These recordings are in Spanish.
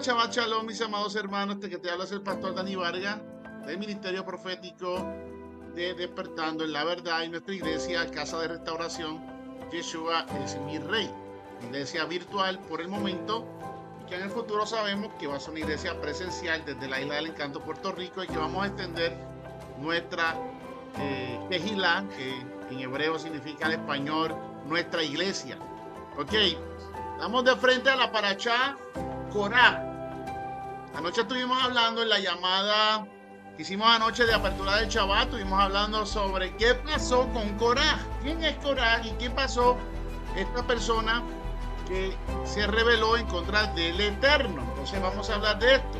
Shabbat Shalom, mis amados hermanos. Este que te habla es el pastor Dani Vargas del Ministerio Profético de Despertando en la Verdad y nuestra iglesia, Casa de Restauración. Yeshua es mi Rey. Iglesia virtual por el momento, y que en el futuro sabemos que va a ser una iglesia presencial desde la Isla del Encanto, Puerto Rico, y que vamos a extender nuestra Tejilá, que en hebreo significa al español nuestra iglesia. Ok, estamos de frente a la Parashá Korah. Anoche estuvimos hablando en la llamada que hicimos anoche de apertura del Shabbat, estuvimos hablando sobre qué pasó con Korah. ¿Quién es Korah y qué pasó esta persona que se rebeló en contra del Eterno? Entonces vamos a hablar de esto.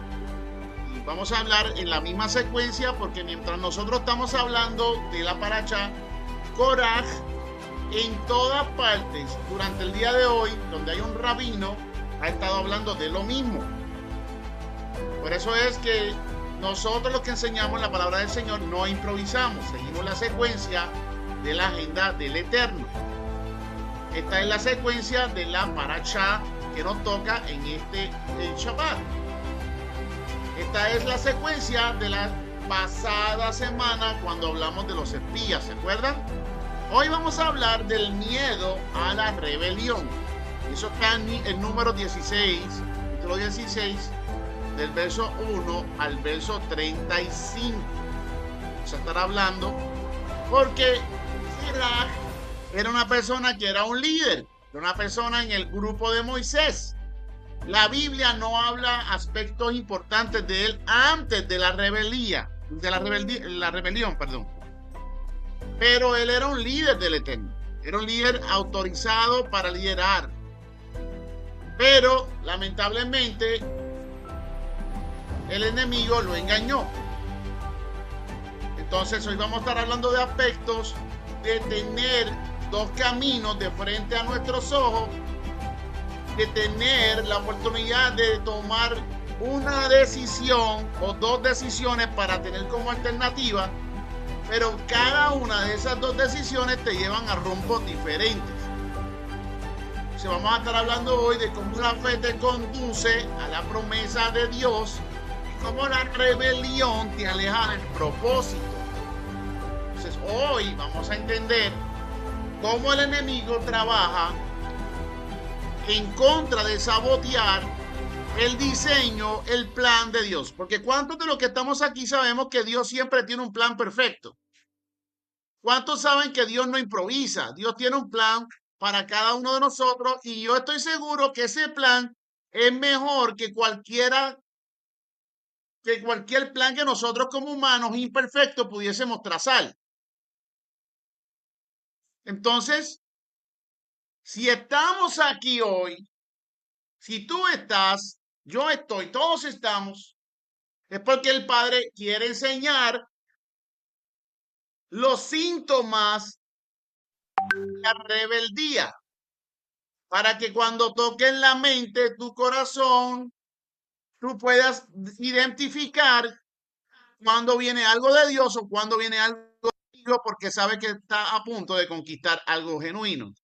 Y vamos a hablar en la misma secuencia, porque mientras nosotros estamos hablando de la Parashá Korah, en todas partes durante el día de hoy, donde hay un rabino, ha estado hablando de lo mismo. Por eso es que nosotros los que enseñamos la palabra del Señor no improvisamos, seguimos la secuencia de la agenda del Eterno. Esta es la secuencia de la Parashá que nos toca en el Shabbat. Esta es la secuencia de la pasada semana cuando hablamos de los espías, ¿se acuerdan? Hoy vamos a hablar del miedo a la rebelión. Eso está en el número 16, capítulo 16, del verso 1 al verso 35. Vamos a estar hablando porque Sirach era una persona que era un líder, era una persona en el grupo de Moisés. La Biblia no habla aspectos importantes de él antes de la rebelión, perdón. Pero él era un líder del Eterno, era un líder autorizado para liderar. Pero lamentablemente el enemigo lo engañó. Entonces hoy vamos a estar hablando de aspectos de tener dos caminos de frente a nuestros ojos, de tener la oportunidad de tomar una decisión o dos decisiones para tener como alternativa, pero cada una de esas dos decisiones te llevan a rumbos diferentes. Entonces vamos a estar hablando hoy de cómo la fe te conduce a la promesa de Dios y cómo la rebelión te aleja del propósito. Entonces hoy vamos a entender cómo el enemigo trabaja en contra de sabotear el diseño, el plan de Dios. Porque ¿cuántos de los que estamos aquí sabemos que Dios siempre tiene un plan perfecto? ¿Cuántos saben que Dios no improvisa? Dios tiene un plan para cada uno de nosotros y yo estoy seguro que ese plan es mejor que cualquier plan que nosotros como humanos imperfectos pudiésemos trazar. Entonces, si estamos aquí hoy, si tú estás, yo estoy, todos estamos, es porque el Padre quiere enseñar los síntomas de la rebeldía, para que cuando toque en la mente tu corazón, tú puedas identificar cuando viene algo de Dios o cuando viene algo de Dios, porque sabe que está a punto de conquistar algo genuino.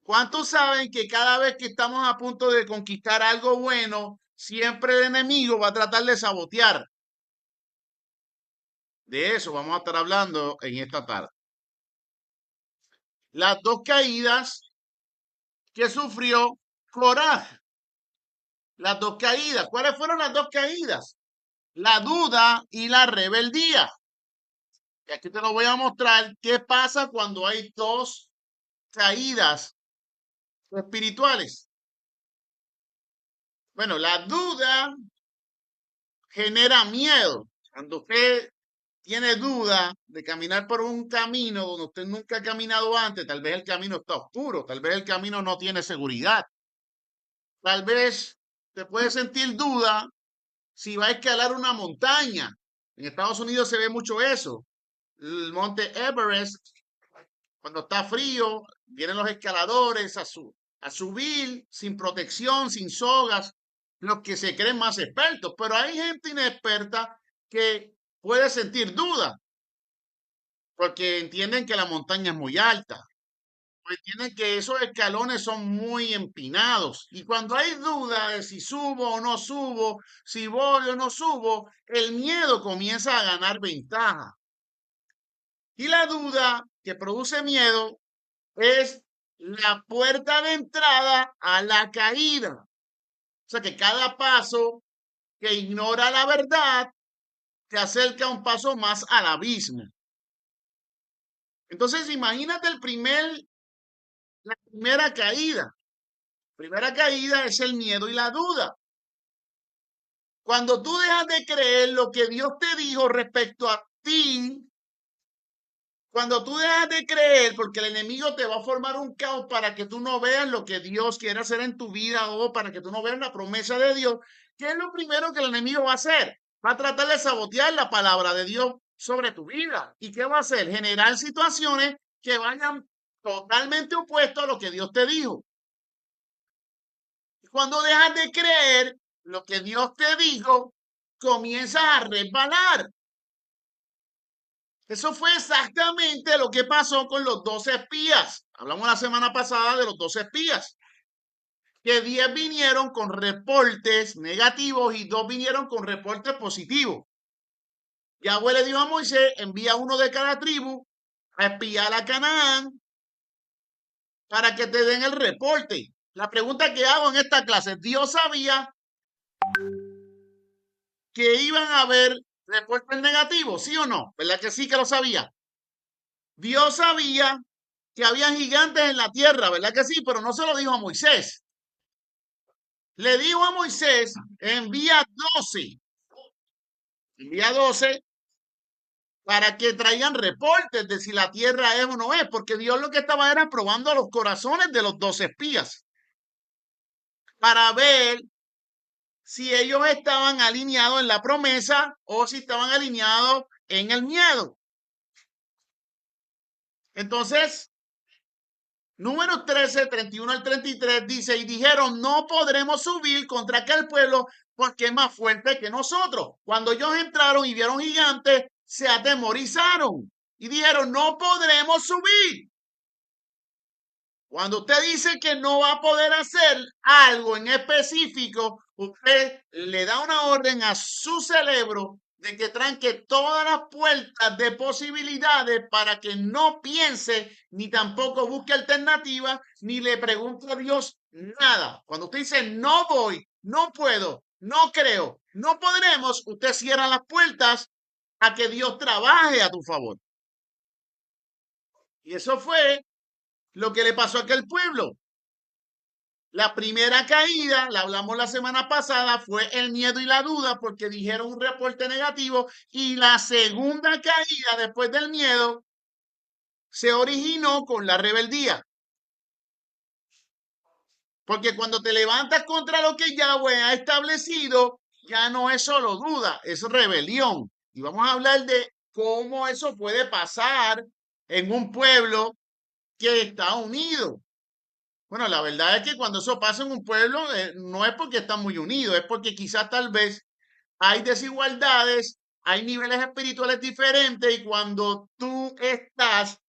¿Cuántos saben que cada vez que estamos a punto de conquistar algo bueno, siempre el enemigo va a tratar de sabotear? De eso vamos a estar hablando en esta tarde. Las dos caídas que sufrió Korah. Las dos caídas. ¿Cuáles fueron las dos caídas? La duda y la rebeldía. Y aquí te lo voy a mostrar qué pasa cuando hay dos caídas espirituales. Bueno, la duda genera miedo. Cuando usted tiene duda de caminar por un camino donde usted nunca ha caminado antes, tal vez el camino está oscuro, tal vez el camino no tiene seguridad, tal vez te puede sentir duda si va a escalar una montaña. En Estados Unidos se ve mucho eso. El monte Everest, cuando está frío, vienen los escaladores a subir sin protección, sin sogas, los que se creen más expertos, pero hay gente inexperta que puede sentir duda porque entienden que la montaña es muy alta. pues tiene que esos escalones son muy empinados. Y cuando hay duda de si subo o no subo, si voy o no subo, el miedo comienza a ganar ventaja. Y la duda que produce miedo es la puerta de entrada a la caída. O sea que cada paso que ignora la verdad te acerca un paso más al abismo. Entonces, imagínate la primera caída. Primera caída es el miedo y la duda. Cuando tú dejas de creer lo que Dios te dijo respecto a ti, cuando tú dejas de creer, porque el enemigo te va a formar un caos para que tú no veas lo que Dios quiere hacer en tu vida o para que tú no veas la promesa de Dios, ¿qué es lo primero que el enemigo va a hacer? Va a tratar de sabotear la palabra de Dios sobre tu vida. ¿Y qué va a hacer? Generar situaciones que vayan totalmente opuestas a lo que Dios te dijo. Cuando dejas de creer lo que Dios te dijo, comienzas a resbalar. Eso fue exactamente lo que pasó con los 12 espías. Hablamos la semana pasada de los 12 espías. Que 10 vinieron con reportes negativos y 2 vinieron con reportes positivos. Yahweh le dijo a Moisés, envía uno de cada tribu a espiar a Canaán para que te den el reporte. La pregunta que hago en esta clase, ¿Dios sabía que iban a haber reportes negativos? ¿Sí o no? ¿Verdad que sí que lo sabía? Dios sabía que había gigantes en la tierra, ¿verdad que sí? Pero no se lo dijo a Moisés. Le dijo a Moisés, envía 12 para que traigan reportes de si la tierra es o no es, porque Dios lo que estaba era probando los corazones de los 12 espías para ver si ellos estaban alineados en la promesa o si estaban alineados en el miedo. Entonces, Números 13, 31 al 33 dice, y dijeron, no podremos subir contra aquel pueblo porque es más fuerte que nosotros. Cuando ellos entraron y vieron gigantes, se atemorizaron y dijeron, no podremos subir. Cuando usted dice que no va a poder hacer algo en específico, usted le da una orden a su cerebro de que tranque todas las puertas de posibilidades para que no piense ni tampoco busque alternativas ni le pregunte a Dios nada. Cuando usted dice no voy, no puedo, no creo, no podremos, usted cierra las puertas a que Dios trabaje a tu favor. Y eso fue lo que le pasó a aquel pueblo. La primera caída, la hablamos la semana pasada, fue el miedo y la duda porque dijeron un reporte negativo y la segunda caída después del miedo se originó con la rebeldía. Porque cuando te levantas contra lo que Yahweh ha establecido, ya no es solo duda, es rebelión. Y vamos a hablar de cómo eso puede pasar en un pueblo que está unido. Bueno, la verdad es que cuando eso pasa en un pueblo, no es porque están muy unidos, es porque quizás tal vez hay desigualdades, hay niveles espirituales diferentes y cuando tú estás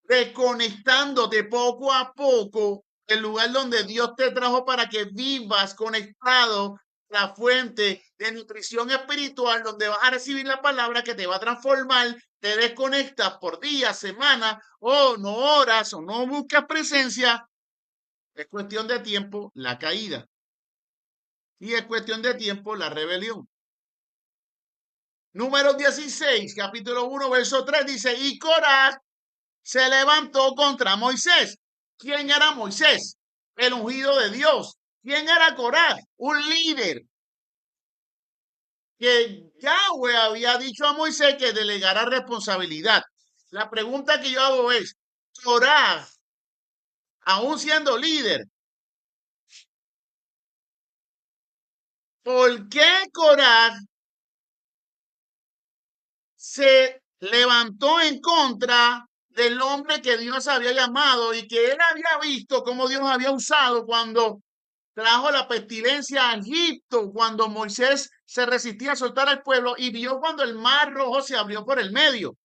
desconectándote poco a poco del lugar donde Dios te trajo para que vivas conectado a la fuente de nutrición espiritual, donde vas a recibir la palabra que te va a transformar, te desconectas por días, semanas, o no horas, o no buscas presencia, es cuestión de tiempo la caída. Y es cuestión de tiempo la rebelión. Número 16, capítulo 1, verso 3 dice, y Coraj se levantó contra Moisés. ¿Quién era Moisés? El ungido de Dios. ¿Quién era Coraj? Un líder que Yahweh había dicho a Moisés que delegara responsabilidad. La pregunta que yo hago es, Coraj, aún siendo líder, ¿por qué Coraj se levantó en contra del hombre que Dios había llamado y que él había visto cómo Dios había usado cuando trajo la pestilencia a Egipto, cuando Moisés se resistía a soltar al pueblo y vio cuando el mar rojo se abrió por el medio?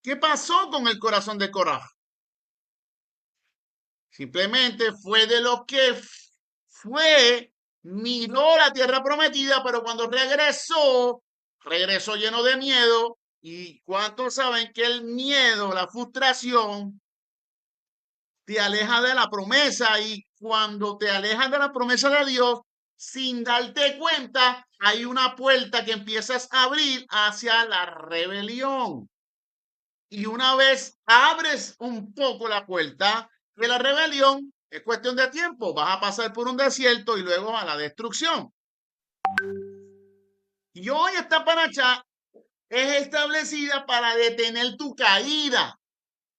¿Qué pasó con el corazón de Coraj? Simplemente fue de lo que fue, miró la tierra prometida, pero cuando regresó, regresó lleno de miedo. ¿Y cuántos saben que el miedo, la frustración, te aleja de la promesa? Y cuando te alejas de la promesa de Dios, sin darte cuenta, hay una puerta que empiezas a abrir hacia la rebelión. Y una vez abres un poco la puerta de la rebelión, es cuestión de tiempo. Vas a pasar por un desierto y luego a la destrucción. Y hoy esta paracha es establecida para detener tu caída.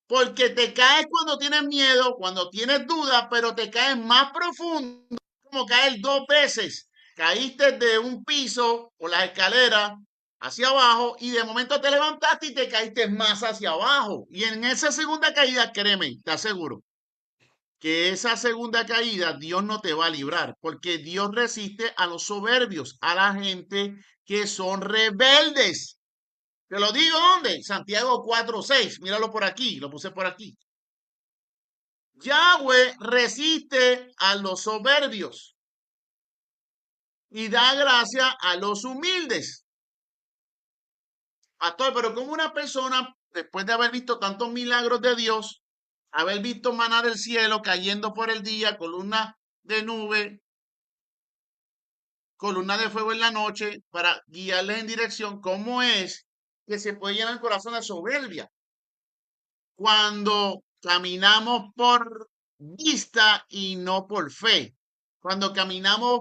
Porque te caes cuando tienes miedo, cuando tienes dudas, pero te caes más profundo, como caer dos veces. Caíste de un piso o la escalera hacia abajo y de momento te levantaste y te caíste más hacia abajo. Y en esa segunda caída, créeme, te aseguro que esa segunda caída Dios no te va a librar, porque Dios resiste a los soberbios, a la gente que son rebeldes. Te lo digo, ¿dónde? Santiago 4:6. Míralo por aquí, lo puse por aquí. Yahweh resiste a los soberbios y da gracia a los humildes. Pastor, pero como una persona, después de haber visto tantos milagros de Dios, haber visto maná del cielo cayendo por el día, columna de nube, columna de fuego en la noche, para guiarles en dirección, ¿cómo es que se puede llenar el corazón de soberbia? Cuando caminamos por vista y no por fe. Cuando caminamos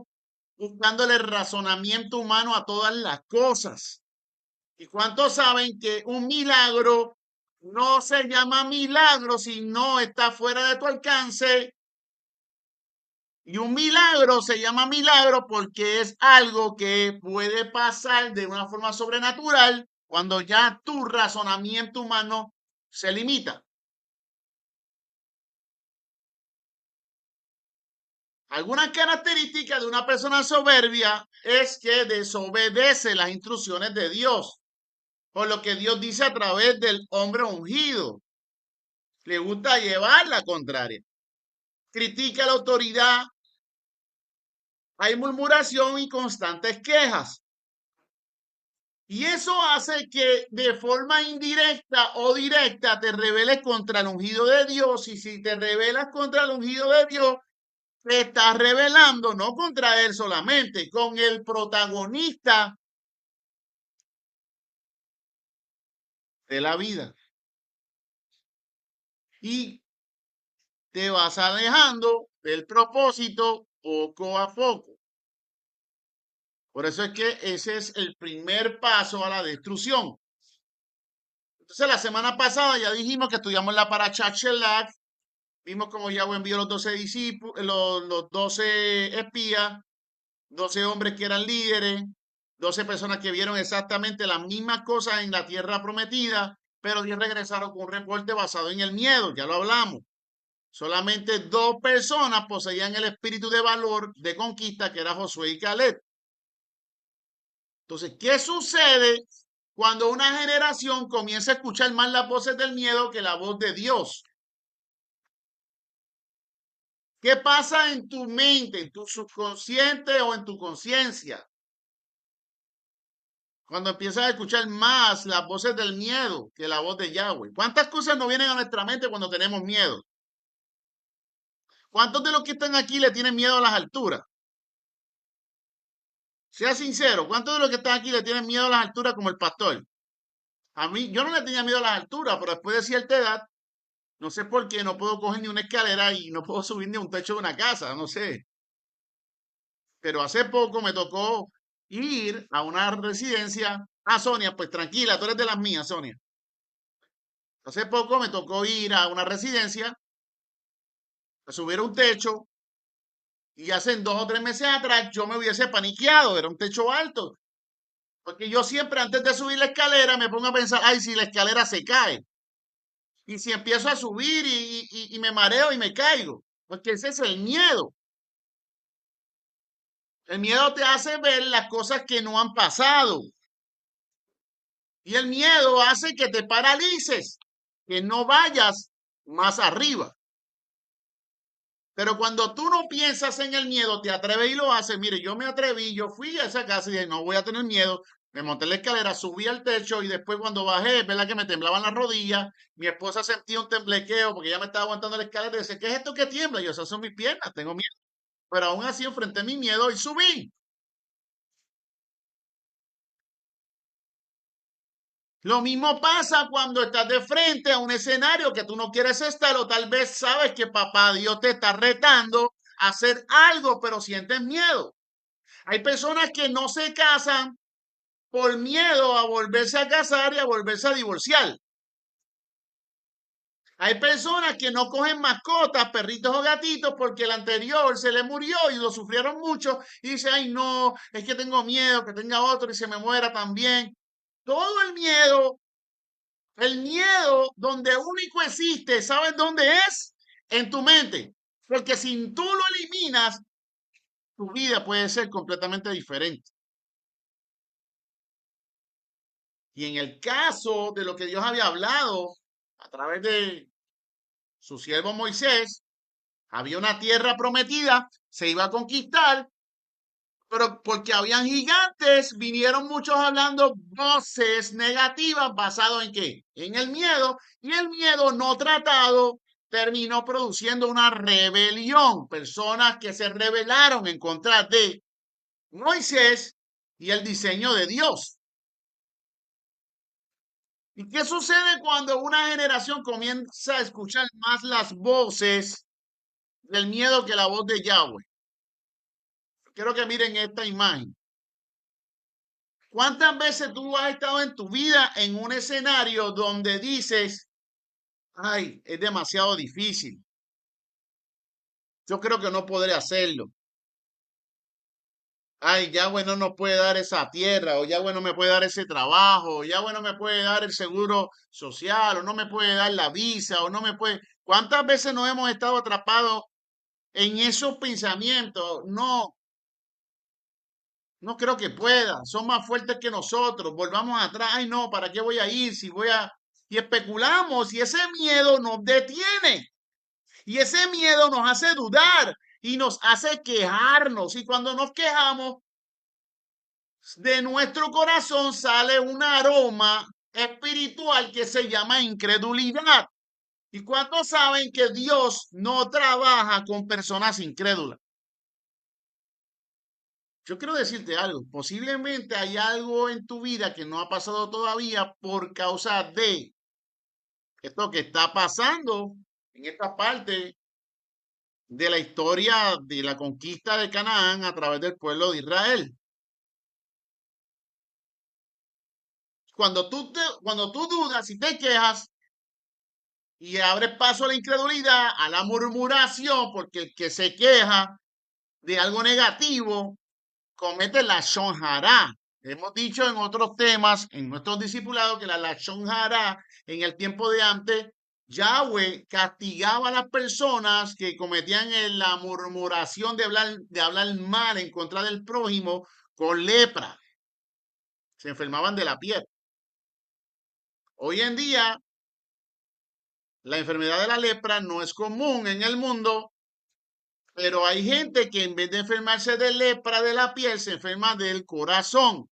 buscándole razonamiento humano a todas las cosas. ¿Y cuántos saben que un milagro no se llama milagro si no está fuera de tu alcance? Y un milagro se llama milagro porque es algo que puede pasar de una forma sobrenatural cuando ya tu razonamiento humano se limita. Algunas características de una persona soberbia es que desobedece las instrucciones de Dios, por lo que Dios dice a través del hombre ungido. Le gusta llevar la contraria. Critica la autoridad. Hay murmuración y constantes quejas. Y eso hace que de forma indirecta o directa te rebeles contra el ungido de Dios. Y si te rebelas contra el ungido de Dios, te estás rebelando no contra él solamente, con el protagonista de la vida. Y te vas alejando del propósito poco a poco. Por eso es que ese es el primer paso a la destrucción. Entonces, la semana pasada ya dijimos que estudiamos la paracha Shelach, vimos cómo Yahweh envió los 12 discípulos, los 12 espías, 12 hombres que eran líderes, 12 personas que vieron exactamente las mismas cosas en la tierra prometida, pero 10 regresaron con un reporte basado en el miedo, ya lo hablamos. Solamente 2 personas poseían el espíritu de valor de conquista, que era Josué y Caleb. Entonces, ¿qué sucede cuando una generación comienza a escuchar más las voces del miedo que la voz de Dios? ¿Qué pasa en tu mente, en tu subconsciente o en tu conciencia? Cuando empiezas a escuchar más las voces del miedo que la voz de Yahweh. ¿Cuántas cosas nos vienen a nuestra mente cuando tenemos miedo? ¿Cuántos de los que están aquí le tienen miedo a las alturas? Sea sincero, ¿cuántos de los que están aquí le tienen miedo a las alturas como el pastor? A mí, yo no le tenía miedo a las alturas, pero después de cierta edad, no sé por qué, no puedo coger ni una escalera y no puedo subir ni a un techo de una casa, no sé. Pero hace poco me tocó ir a una residencia. Ah, Sonia, pues tranquila, tú eres de las mías, Sonia. Hace poco me tocó ir a una residencia, a subir a un techo, y hace 2 o 3 meses atrás yo me hubiese paniqueado, era un techo alto. Porque yo siempre antes de subir la escalera me pongo a pensar, ay, si la escalera se cae. Y si empiezo a subir y me mareo y me caigo. Porque ese es el miedo. El miedo te hace ver las cosas que no han pasado. Y el miedo hace que te paralices, que no vayas más arriba. Pero cuando tú no piensas en el miedo, te atreves y lo haces. Mire, yo me atreví, yo fui a esa casa y dije, no voy a tener miedo. Me monté en la escalera, subí al techo y después cuando bajé, verdad que me temblaban las rodillas. Mi esposa sentía un temblequeo porque ya me estaba aguantando la escalera y dice, ¿qué es esto que tiembla? Y yo, esas son mis piernas, tengo miedo. Pero aún así enfrenté mi miedo y subí. Lo mismo pasa cuando estás de frente a un escenario que tú no quieres estar o tal vez sabes que papá Dios te está retando a hacer algo, pero sientes miedo. Hay personas que no se casan por miedo a volverse a casar y a volverse a divorciar. Hay personas que no cogen mascotas, perritos o gatitos, porque el anterior se le murió y lo sufrieron mucho y dice, ay no, es que tengo miedo que tenga otro y se me muera también. Todo el miedo donde único existe, ¿sabes dónde es? En tu mente. Porque si tú lo eliminas, tu vida puede ser completamente diferente. Y en el caso de lo que Dios había hablado a través de su siervo Moisés, había una tierra prometida, se iba a conquistar, pero porque habían gigantes, vinieron muchos hablando voces negativas basado en qué? En el miedo, y el miedo no tratado terminó produciendo una rebelión, personas que se rebelaron en contra de Moisés y el diseño de Dios. ¿Y qué sucede cuando una generación comienza a escuchar más las voces del miedo que la voz de Yahweh? Quiero que miren esta imagen. ¿Cuántas veces tú has estado en tu vida en un escenario donde dices, ay, es demasiado difícil? Yo creo que no podré hacerlo. Ay, Yahweh no nos puede dar esa tierra, o Yahweh no me puede dar ese trabajo, o Yahweh no me puede dar el seguro social, o no me puede dar la visa, o no me puede. ¿Cuántas veces nos hemos estado atrapados en esos pensamientos? No, no creo que pueda. Son más fuertes que nosotros. Volvamos atrás. Ay, no, ¿para qué voy a ir? Si voy a... Y especulamos y ese miedo nos detiene. Y ese miedo nos hace dudar y nos hace quejarnos. Y cuando nos quejamos, de nuestro corazón sale un aroma espiritual que se llama incredulidad. ¿Y cuántos saben que Dios no trabaja con personas incrédulas? Yo quiero decirte algo, posiblemente hay algo en tu vida que no ha pasado todavía por causa de esto que está pasando en esta parte de la historia de la conquista de Canaán a través del pueblo de Israel. Cuando tú dudas y te quejas y abres paso a la incredulidad, a la murmuración, porque el que se queja de algo negativo comete la shonjara. Hemos dicho en otros temas, en nuestros discipulados, que la lashon hara en el tiempo de antes, Yahweh castigaba a las personas que cometían la murmuración de hablar mal en contra del prójimo con lepra. Se enfermaban de la piel. Hoy en día, la enfermedad de la lepra no es común en el mundo, pero hay gente que en vez de enfermarse de lepra de la piel, se enferma del corazón,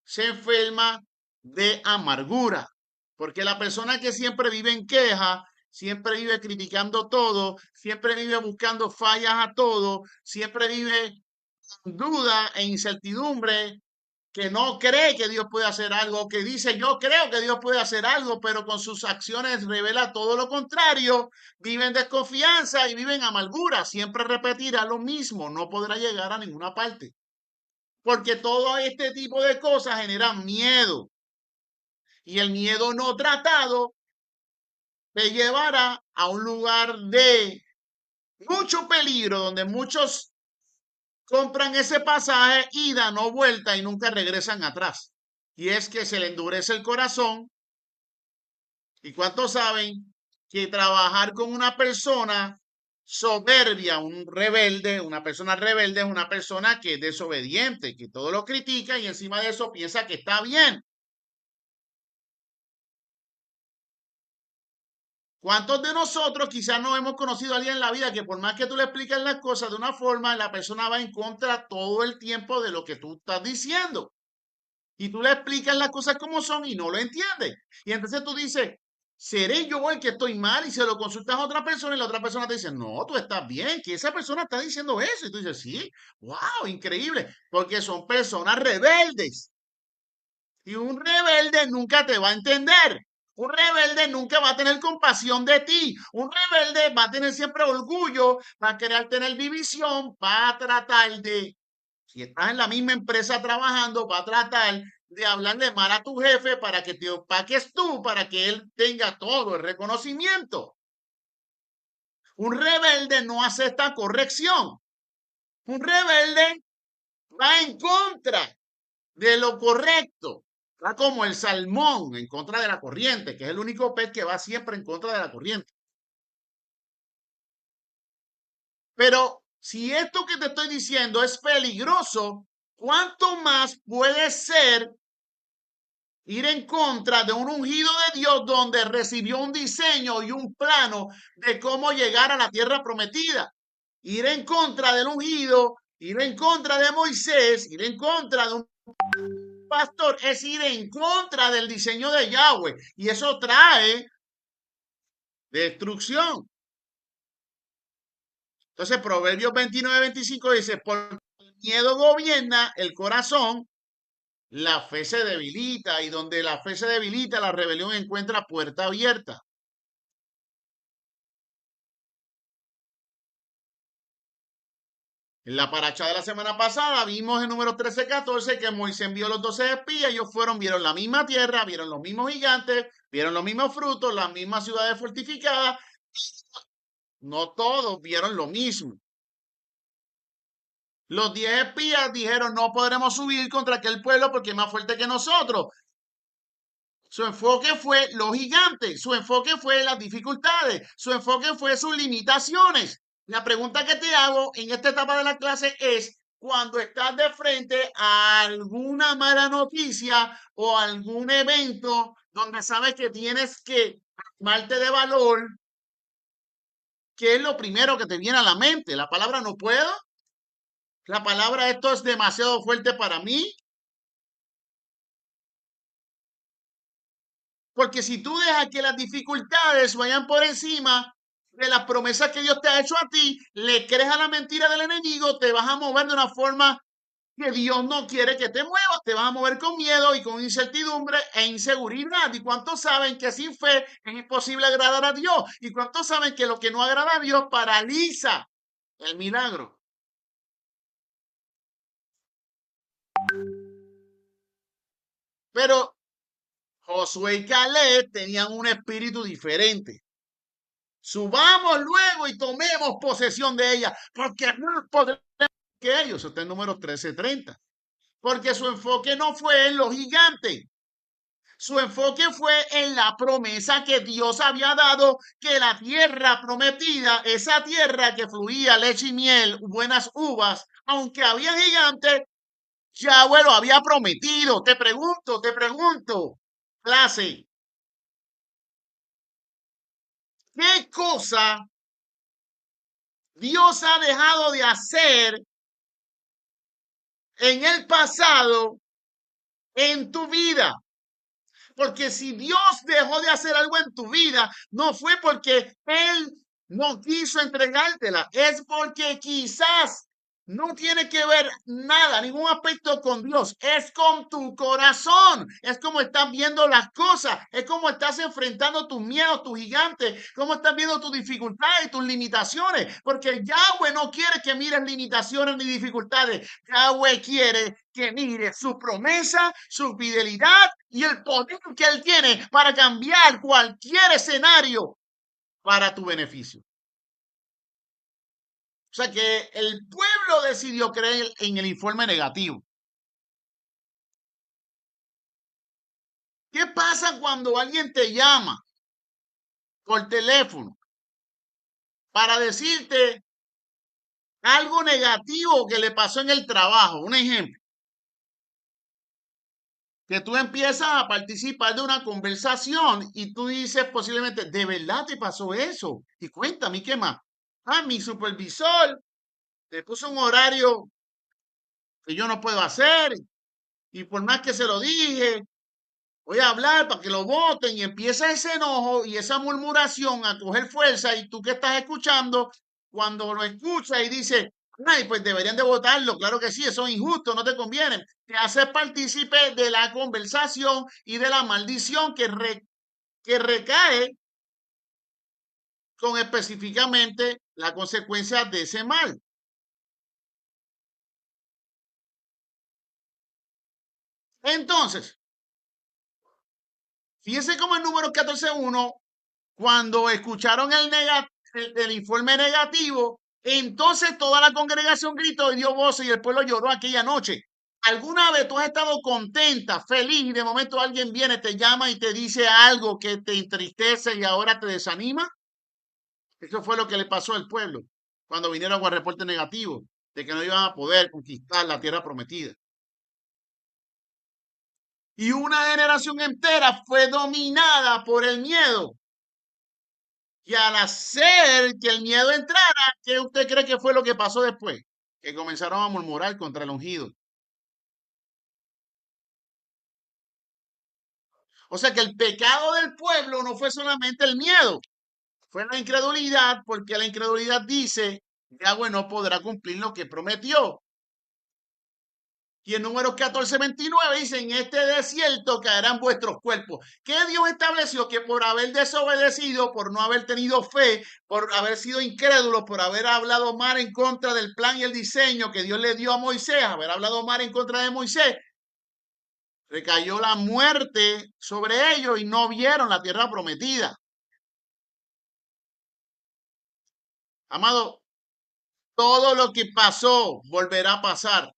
se enferma de amargura, porque la persona que siempre vive en queja, siempre vive criticando todo, siempre vive buscando fallas a todo, siempre vive en duda e incertidumbre, que no cree que Dios puede hacer algo, que dice yo creo que Dios puede hacer algo, pero con sus acciones revela todo lo contrario, vive en desconfianza y vive en amargura, siempre repetirá lo mismo, no podrá llegar a ninguna parte. Porque todo este tipo de cosas generan miedo. Y el miedo no tratado te llevará a un lugar de mucho peligro, donde muchos compran ese pasaje, ida, no vuelta y nunca regresan atrás. Y es que se le endurece el corazón. ¿Y cuántos saben que trabajar con una persona soberbia, un rebelde, una persona rebelde es una persona que es desobediente, que todo lo critica y encima de eso piensa que está bien? ¿Cuántos de nosotros quizás no hemos conocido a alguien en la vida que por más que tú le expliques las cosas de una forma, la persona va en contra todo el tiempo de lo que tú estás diciendo? Y tú le explicas las cosas como son y no lo entiende. Y entonces tú dices, ¿seré yo el que estoy mal? Y se lo consultas a otra persona y la otra persona te dice, no, tú estás bien, que esa persona está diciendo eso. Y tú dices, sí, wow, increíble, porque son personas rebeldes. Y un rebelde nunca te va a entender. Un rebelde nunca va a tener compasión de ti. Un rebelde va a tener siempre orgullo, va a querer tener división, va a tratar de, si estás en la misma empresa trabajando, va a tratar de hablarle mal a tu jefe para que te opaques tú, para que él tenga todo el reconocimiento. Un rebelde no acepta corrección. Un rebelde va en contra de lo correcto. Va como el salmón en contra de la corriente, que es el único pez que va siempre en contra de la corriente. Pero si esto que te estoy diciendo es peligroso, ¿cuánto más puede ser ir en contra de un ungido de Dios donde recibió un diseño y un plano de cómo llegar a la tierra prometida? Ir en contra del ungido, ir en contra de Moisés, ir en contra de un pastor, es ir en contra del diseño de Yahweh. Y eso trae destrucción. Entonces, Proverbios 29-25 dice, por el miedo gobierna el corazón, la fe se debilita y donde la fe se debilita, la rebelión encuentra puerta abierta. En la paracha de la semana pasada vimos en número 13-14 que Moisés envió los 12 espías, ellos fueron, vieron la misma tierra, vieron los mismos gigantes, vieron los mismos frutos, las mismas ciudades fortificadas, no todos vieron lo mismo. Los 10 espías dijeron, no podremos subir contra aquel pueblo porque es más fuerte que nosotros. Su enfoque fue los gigantes, su enfoque fue las dificultades, su enfoque fue sus limitaciones. La pregunta que te hago en esta etapa de la clase es, cuando estás de frente a alguna mala noticia o algún evento donde sabes que tienes que armarte de valor, ¿qué es lo primero que te viene a la mente? ¿La palabra no puedo? ¿La palabra esto es demasiado fuerte para mí? Porque si tú dejas que las dificultades vayan por encima de las promesas que Dios te ha hecho a ti, le crees a la mentira del enemigo, te vas a mover de una forma que Dios no quiere que te muevas, te vas a mover con miedo y con incertidumbre e inseguridad. ¿Y cuántos saben que sin fe es imposible agradar a Dios? ¿Y cuántos saben que lo que no agrada a Dios paraliza el milagro? Pero Josué y Caleb tenían un espíritu diferente. Subamos luego y tomemos posesión de ella, porque no podremos que ellos. Está en número 13:30. Porque su enfoque no fue en los gigantes. Su enfoque fue en la promesa que Dios había dado, que la tierra prometida, esa tierra que fluía leche y miel, buenas uvas, aunque había gigantes, Yahweh lo había prometido. Te pregunto, clase, ¿qué cosa Dios ha dejado de hacer en el pasado en tu vida? Porque si Dios dejó de hacer algo en tu vida, no fue porque Él no quiso entregártela, es porque quizás no tiene que ver nada, ningún aspecto con Dios, es con tu corazón, es como estás viendo las cosas, es como estás enfrentando tus miedos, tus gigantes, cómo estás viendo tus dificultades y tus limitaciones, porque Yahweh no quiere que mires limitaciones ni dificultades, Yahweh quiere que mires su promesa, su fidelidad y el poder que Él tiene para cambiar cualquier escenario para tu beneficio. O sea que el pueblo decidió creer en el informe negativo. ¿Qué pasa cuando alguien te llama por teléfono para decirte algo negativo que le pasó en el trabajo? Un ejemplo. que tú empiezas a participar de una conversación y tú dices posiblemente, ¿de verdad te pasó eso? Y cuéntame, ¿qué más? Ah, mi supervisor te puso un horario que yo no puedo hacer y por más que se lo dije, voy a hablar para que lo voten y empieza ese enojo y esa murmuración a coger fuerza y tú que estás escuchando, cuando lo escuchas y dices, ay, pues deberían de votarlo, claro que sí, eso es injusto, no te conviene. Te haces partícipe de la conversación y de la maldición que recae con específicamente la consecuencia de ese mal. Entonces, fíjense como el número 14.1 cuando escucharon el informe negativo, entonces toda la congregación gritó y dio voces y el pueblo lloró aquella noche. ¿Alguna vez tú has estado contenta, feliz y de momento alguien viene, te llama y te dice algo que te entristece y ahora te desanima? Eso fue lo que le pasó al pueblo cuando vinieron con el reporte negativo de que no iban a poder conquistar la tierra prometida. Y una generación entera fue dominada por el miedo. Y al hacer que el miedo entrara, ¿qué usted cree que fue lo que pasó después? Que comenzaron a murmurar contra el ungido. O sea que el pecado del pueblo no fue solamente el miedo, fue la incredulidad, porque la incredulidad dice, Yahweh no podrá cumplir lo que prometió. Y el número 14:29 dice, en este desierto caerán vuestros cuerpos. ¿Qué Dios estableció? Que por haber desobedecido, por no haber tenido fe, por haber sido incrédulos, por haber hablado mal en contra del plan y el diseño que Dios le dio a Moisés, haber hablado mal en contra de Moisés, recayó la muerte sobre ellos y no vieron la tierra prometida. Amado, todo lo que pasó volverá a pasar.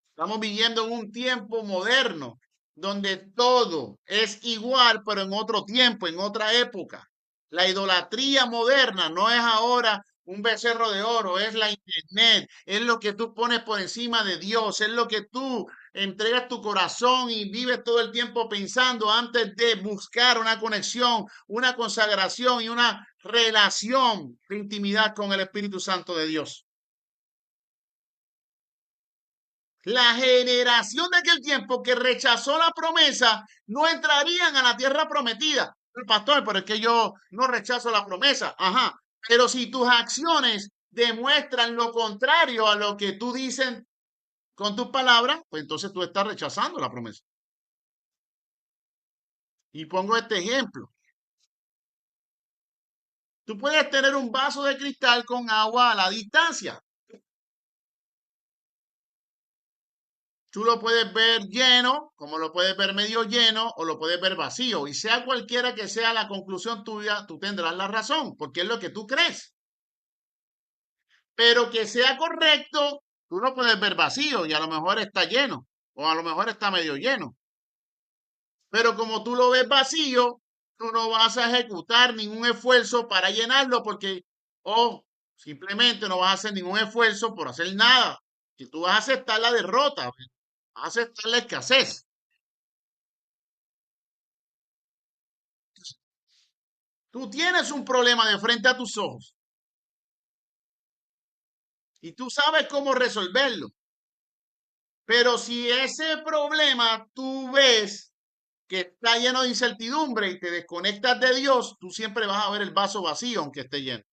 Estamos viviendo en un tiempo moderno donde todo es igual, pero en otro tiempo, en otra época. La idolatría moderna no es ahora un becerro de oro, es la internet, es lo que tú pones por encima de Dios, es lo que tú entregas tu corazón y vives todo el tiempo pensando antes de buscar una conexión, una consagración y una relación de intimidad con el Espíritu Santo de Dios. La generación de aquel tiempo que rechazó la promesa no entrarían a la tierra prometida. El pastor, pero es que yo no rechazo la promesa. Ajá. Pero si tus acciones demuestran lo contrario a lo que tú dices con tus palabras, pues entonces tú estás rechazando la promesa. Y pongo este ejemplo. Tú puedes tener un vaso de cristal con agua a la distancia. Tú lo puedes ver lleno, como lo puedes ver medio lleno o lo puedes ver vacío. Y sea cualquiera que sea la conclusión tuya, tú tendrás la razón, porque es lo que tú crees. Pero que sea correcto, tú lo puedes ver vacío y a lo mejor está lleno o a lo mejor está medio lleno. Pero como tú lo ves vacío, tú no vas a ejecutar ningún esfuerzo para llenarlo porque, o simplemente no vas a hacer ningún esfuerzo por hacer nada. Que tú vas a aceptar la derrota, vas a aceptar la escasez. Tú tienes un problema de frente a tus ojos y tú sabes cómo resolverlo. Pero si ese problema tú ves que está lleno de incertidumbre y te desconectas de Dios, tú siempre vas a ver el vaso vacío aunque esté lleno.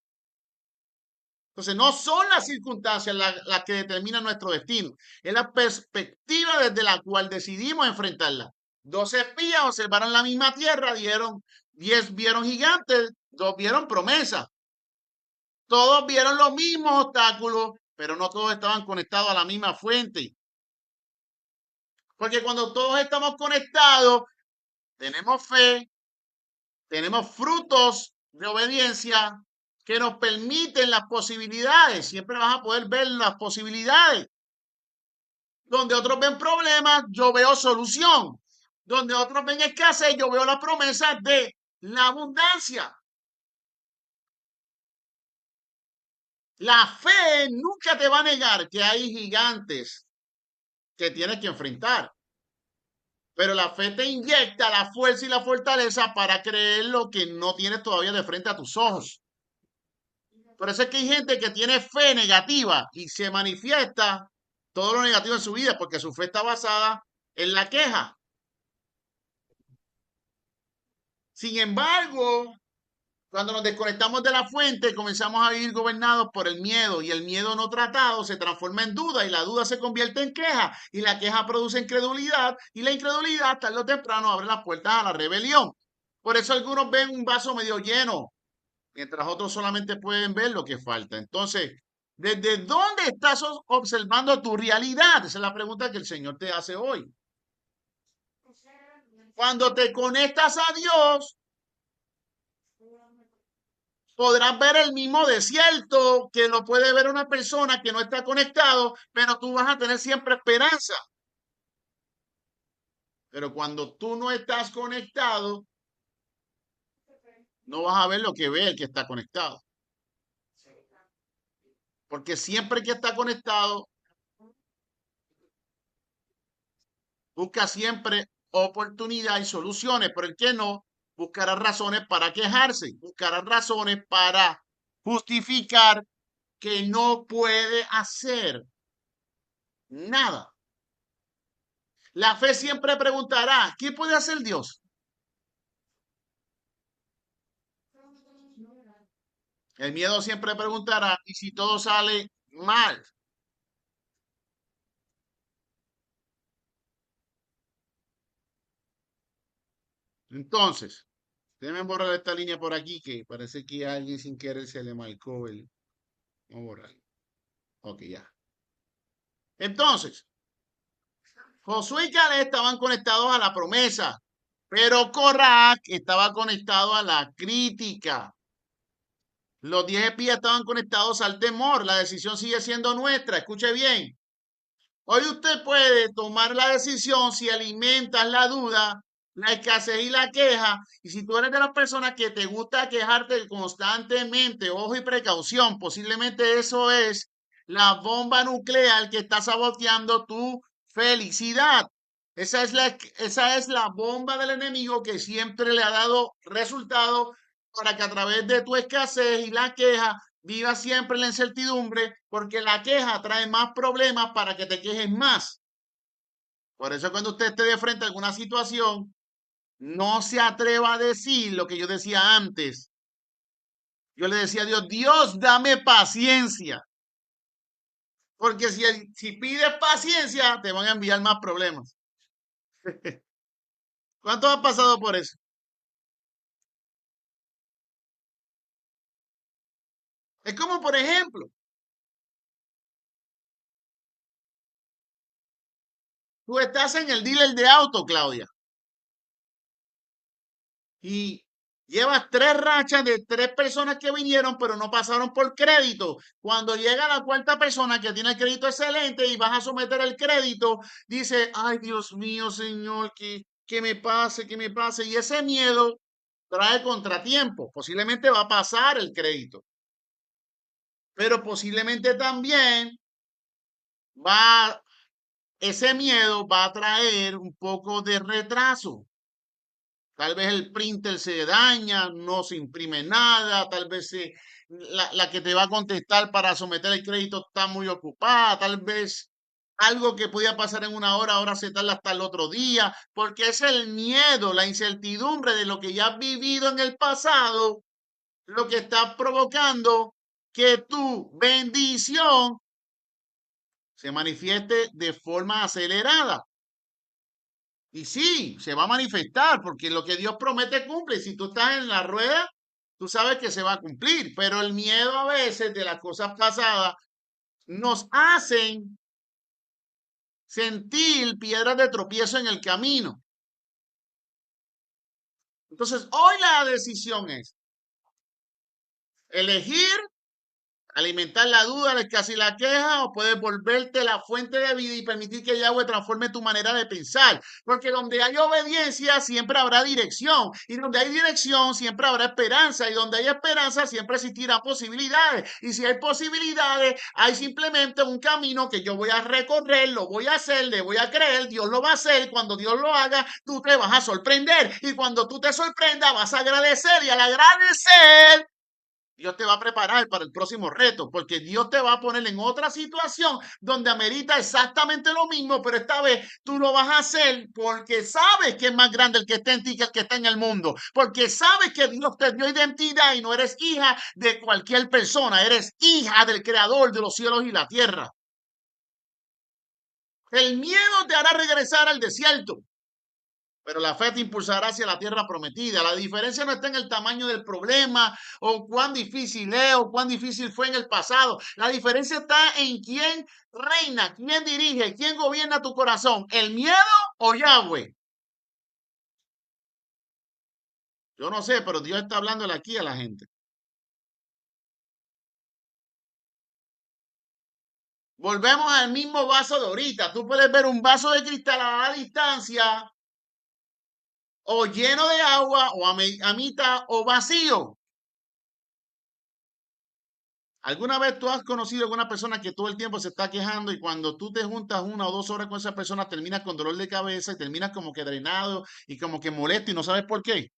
Entonces, no son las circunstancias las que determinan nuestro destino, es la perspectiva desde la cual decidimos enfrentarla. 12 espías observaron la misma tierra, 10 vieron gigantes, 2 vieron promesa. Todos vieron los mismos obstáculos, pero no todos estaban conectados a la misma fuente. Porque cuando todos estamos conectados, tenemos fe, tenemos frutos de obediencia que nos permiten las posibilidades. Siempre vas a poder ver las posibilidades. Donde otros ven problemas, yo veo solución. Donde otros ven escasez, yo veo la promesa de la abundancia. La fe nunca te va a negar que hay gigantes que tienes que enfrentar. Pero la fe te inyecta la fuerza y la fortaleza para creer lo que no tienes todavía de frente a tus ojos. Por eso es que hay gente que tiene fe negativa y se manifiesta todo lo negativo en su vida porque su fe está basada en la queja. Sin embargo, cuando nos desconectamos de la fuente, comenzamos a vivir gobernados por el miedo y el miedo no tratado se transforma en duda y la duda se convierte en queja y la queja produce incredulidad y la incredulidad tarde o temprano abre las puertas a la rebelión. Por eso algunos ven un vaso medio lleno, mientras otros solamente pueden ver lo que falta. Entonces, ¿desde dónde estás observando tu realidad? Esa es la pregunta que el Señor te hace hoy. Cuando te conectas a Dios, podrás ver el mismo desierto que lo puede ver una persona que no está conectado, pero tú vas a tener siempre esperanza. Pero cuando tú no estás conectado, no vas a ver lo que ve el que está conectado. Porque siempre que está conectado, busca siempre oportunidad y soluciones, pero el que no, buscará razones para quejarse, buscará razones para justificar que no puede hacer nada. La fe siempre preguntará, ¿qué puede hacer Dios? El miedo siempre preguntará, ¿y si todo sale mal? Entonces, déjenme borrar esta línea por aquí, que parece que a alguien sin querer se le marcó el... Vamos a borrar. Ok, ya. Entonces, Josué y Caleb estaban conectados a la promesa, pero Corrac estaba conectado a la crítica. Los 10 espías estaban conectados al temor. La decisión sigue siendo nuestra. Escuche bien. Hoy usted puede tomar la decisión si alimentas la duda, la escasez y la queja. Y si tú eres de las personas que te gusta quejarte constantemente, ojo y precaución, posiblemente eso es la bomba nuclear que está saboteando tu felicidad. Esa es la bomba del enemigo que siempre le ha dado resultado para que a través de tu escasez y la queja viva siempre en la incertidumbre, porque la queja trae más problemas para que te quejes más. Por eso cuando usted esté de frente a alguna situación, no se atreva a decir lo que yo decía antes. Yo le decía a Dios, Dios, dame paciencia. Porque si pides paciencia, te van a enviar más problemas. ¿Cuántos han pasado por eso? Es como, por ejemplo, tú estás en el dealer de auto, Claudia, y llevas tres rachas de tres personas que vinieron, pero no pasaron por crédito. Cuando llega la cuarta persona que tiene el crédito excelente y vas a someter el crédito, dice, ay Dios mío, Señor, que me pase, que me pase. Y ese miedo trae contratiempo. Posiblemente va a pasar el crédito, pero posiblemente también va, ese miedo va a traer un poco de retraso. Tal vez el printer se daña, no se imprime nada, tal vez la que te va a contestar para someter el crédito está muy ocupada, tal vez algo que podía pasar en una hora, ahora se tarda hasta el otro día, porque es el miedo, la incertidumbre de lo que ya has vivido en el pasado, lo que está provocando que tu bendición se manifieste de forma acelerada. Y sí, se va a manifestar porque lo que Dios promete cumple. Si tú estás en la rueda, tú sabes que se va a cumplir. Pero el miedo a veces de las cosas pasadas nos hacen sentir piedras de tropiezo en el camino. Entonces, hoy la decisión es elegir alimentar la duda, la escasez y la queja, o puedes volverte la fuente de vida y permitir que Yahweh transforme tu manera de pensar. Porque donde hay obediencia siempre habrá dirección, y donde hay dirección siempre habrá esperanza, y donde hay esperanza siempre existirán posibilidades. Y si hay posibilidades, hay simplemente un camino que yo voy a recorrer, lo voy a hacer, le voy a creer, Dios lo va a hacer. Cuando Dios lo haga, tú te vas a sorprender, y cuando tú te sorprendas, vas a agradecer, y al agradecer, Dios te va a preparar para el próximo reto, porque Dios te va a poner en otra situación donde amerita exactamente lo mismo, pero esta vez tú lo vas a hacer porque sabes que es más grande el que está en ti que el que está en el mundo, porque sabes que Dios te dio identidad y no eres hija de cualquier persona, eres hija del creador de los cielos y la tierra. El miedo te hará regresar al desierto, pero la fe te impulsará hacia la tierra prometida. La diferencia no está en el tamaño del problema o cuán difícil es o cuán difícil fue en el pasado. La diferencia está en quién reina, quién dirige, quién gobierna tu corazón, el miedo o Yahweh. Yo no sé, pero Dios está hablándole aquí a la gente. Volvemos al mismo vaso de ahorita. Tú puedes ver un vaso de cristal a la distancia o lleno de agua o a mitad o vacío. ¿Alguna vez tú has conocido a alguna persona que todo el tiempo se está quejando y cuando tú te juntas 1 o 2 horas con esa persona terminas con dolor de cabeza y terminas como que drenado y como que molesto y no sabes por qué?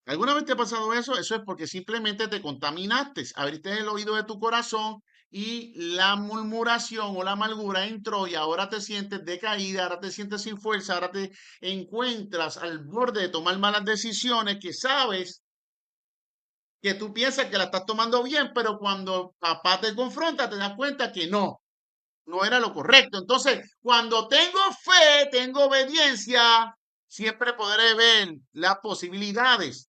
¿Alguna vez te ha pasado eso? Eso es porque simplemente te contaminaste, abriste el oído de tu corazón y la murmuración o la amargura entró y ahora te sientes decaída, ahora te sientes sin fuerza, ahora te encuentras al borde de tomar malas decisiones que sabes que tú piensas que la estás tomando bien, pero cuando papá te confronta te das cuenta que no era lo correcto. Entonces, cuando tengo fe, tengo obediencia, siempre podré ver las posibilidades,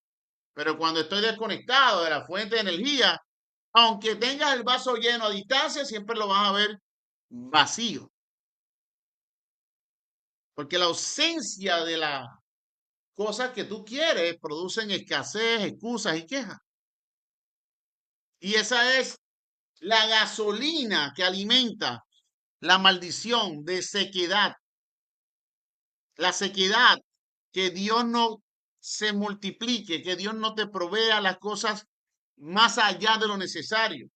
pero cuando estoy desconectado de la fuente de energía, aunque tengas el vaso lleno a distancia, siempre lo vas a ver vacío, porque la ausencia de las cosas que tú quieres producen escasez, excusas y quejas. Y esa es la gasolina que alimenta la maldición de sequedad, la sequedad, que Dios no se multiplique, que Dios no te provea las cosas más allá de lo necesario.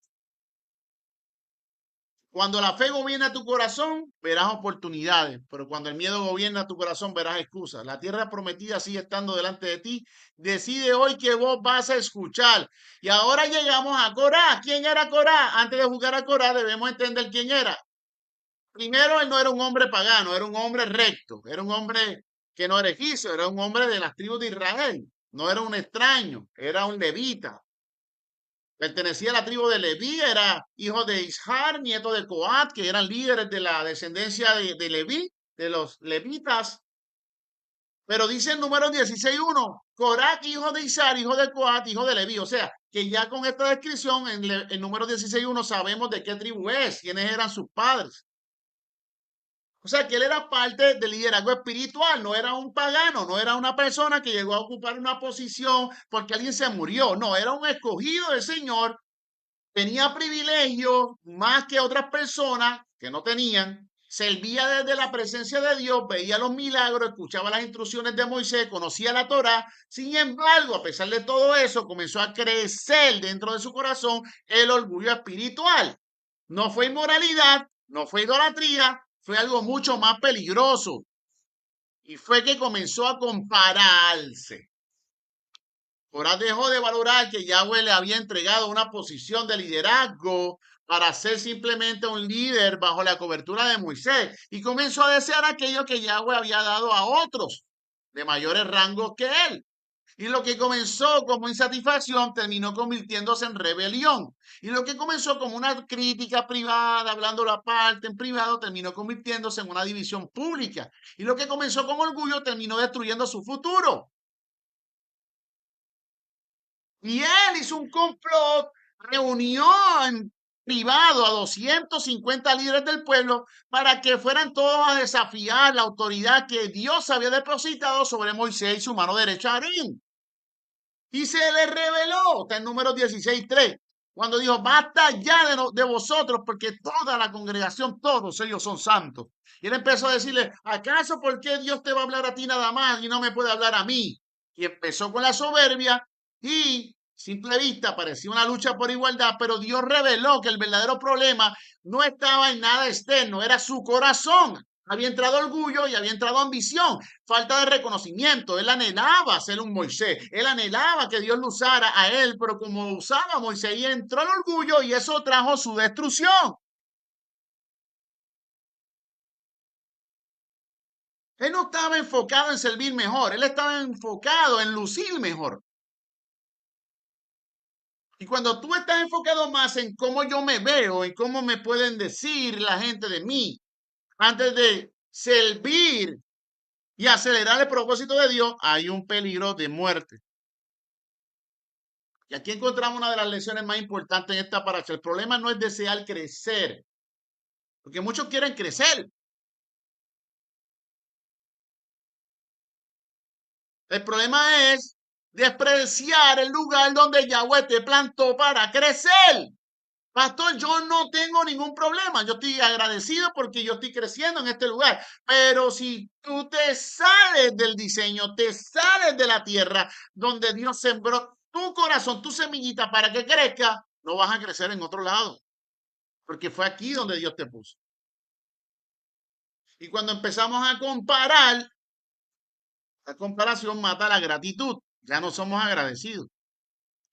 Cuando la fe gobierna tu corazón, verás oportunidades, pero cuando el miedo gobierna tu corazón, verás excusas. La tierra prometida sigue estando delante de ti. Decide hoy qué voz vas a escuchar. Y ahora llegamos a Corá. ¿Quién era Corá? Antes de jugar a Corá, debemos entender quién era. Primero, él no era un hombre pagano, era un hombre recto, era un hombre que no era egipcio, era un hombre de las tribus de Israel, no era un extraño, era un levita. Pertenecía a la tribu de Leví, era hijo de Ishar, nieto de Coat, que eran líderes de la descendencia de Leví, de los levitas. Pero dice en número 16:1, Corat, hijo de Ishar, hijo de Coat, hijo de Leví. O sea, que ya con esta descripción en número 16:1 sabemos de qué tribu es, quiénes eran sus padres. O sea, que él era parte del liderazgo espiritual, no era un pagano, no era una persona que llegó a ocupar una posición porque alguien se murió, no, era un escogido del Señor, tenía privilegios más que otras personas que no tenían, servía desde la presencia de Dios, veía los milagros, escuchaba las instrucciones de Moisés, conocía la Torá. Sin embargo, a pesar de todo eso, comenzó a crecer dentro de su corazón el orgullo espiritual. No fue inmoralidad, no fue idolatría, fue algo mucho más peligroso. Y fue que comenzó a compararse. Corás dejó de valorar que Yahweh le había entregado una posición de liderazgo para ser simplemente un líder bajo la cobertura de Moisés y comenzó a desear aquello que Yahweh había dado a otros de mayores rangos que él. Y lo que comenzó como insatisfacción terminó convirtiéndose en rebelión. Y lo que comenzó como una crítica privada, hablando la parte en privado, terminó convirtiéndose en una división pública. Y lo que comenzó con orgullo terminó destruyendo su futuro. Y él hizo un complot, reunió en privado a 250 líderes del pueblo para que fueran todos a desafiar la autoridad que Dios había depositado sobre Moisés y su mano derecha Aarón. Y se le reveló, está en Números 16:3, cuando dijo, basta ya de vosotros, porque toda la congregación, todos ellos son santos. Y él empezó a decirle, ¿acaso por qué Dios te va a hablar a ti nada más y no me puede hablar a mí? Y empezó con la soberbia y simple vista parecía una lucha por igualdad, pero Dios reveló que el verdadero problema no estaba en nada externo, era su corazón. Había entrado orgullo y había entrado ambición, falta de reconocimiento. Él anhelaba ser un Moisés, él anhelaba que Dios lo usara a él, pero como usaba a Moisés y entró el orgullo y eso trajo su destrucción. Él no estaba enfocado en servir mejor, él estaba enfocado en lucir mejor. Y cuando tú estás enfocado más en cómo yo me veo, en cómo me pueden decir la gente de mí, antes de servir y acelerar el propósito de Dios, hay un peligro de muerte. Y aquí encontramos una de las lecciones más importantes en esta paracha. El problema no es desear crecer, porque muchos quieren crecer. El problema es despreciar el lugar donde Yahweh te plantó para crecer. Pastor, yo no tengo ningún problema. Yo estoy agradecido porque yo estoy creciendo en este lugar. Pero si tú te sales del diseño, te sales de la tierra donde Dios sembró tu corazón, tu semillita para que crezca, no vas a crecer en otro lado. Porque fue aquí donde Dios te puso. Y cuando empezamos a comparar, la comparación mata la gratitud. Ya no somos agradecidos.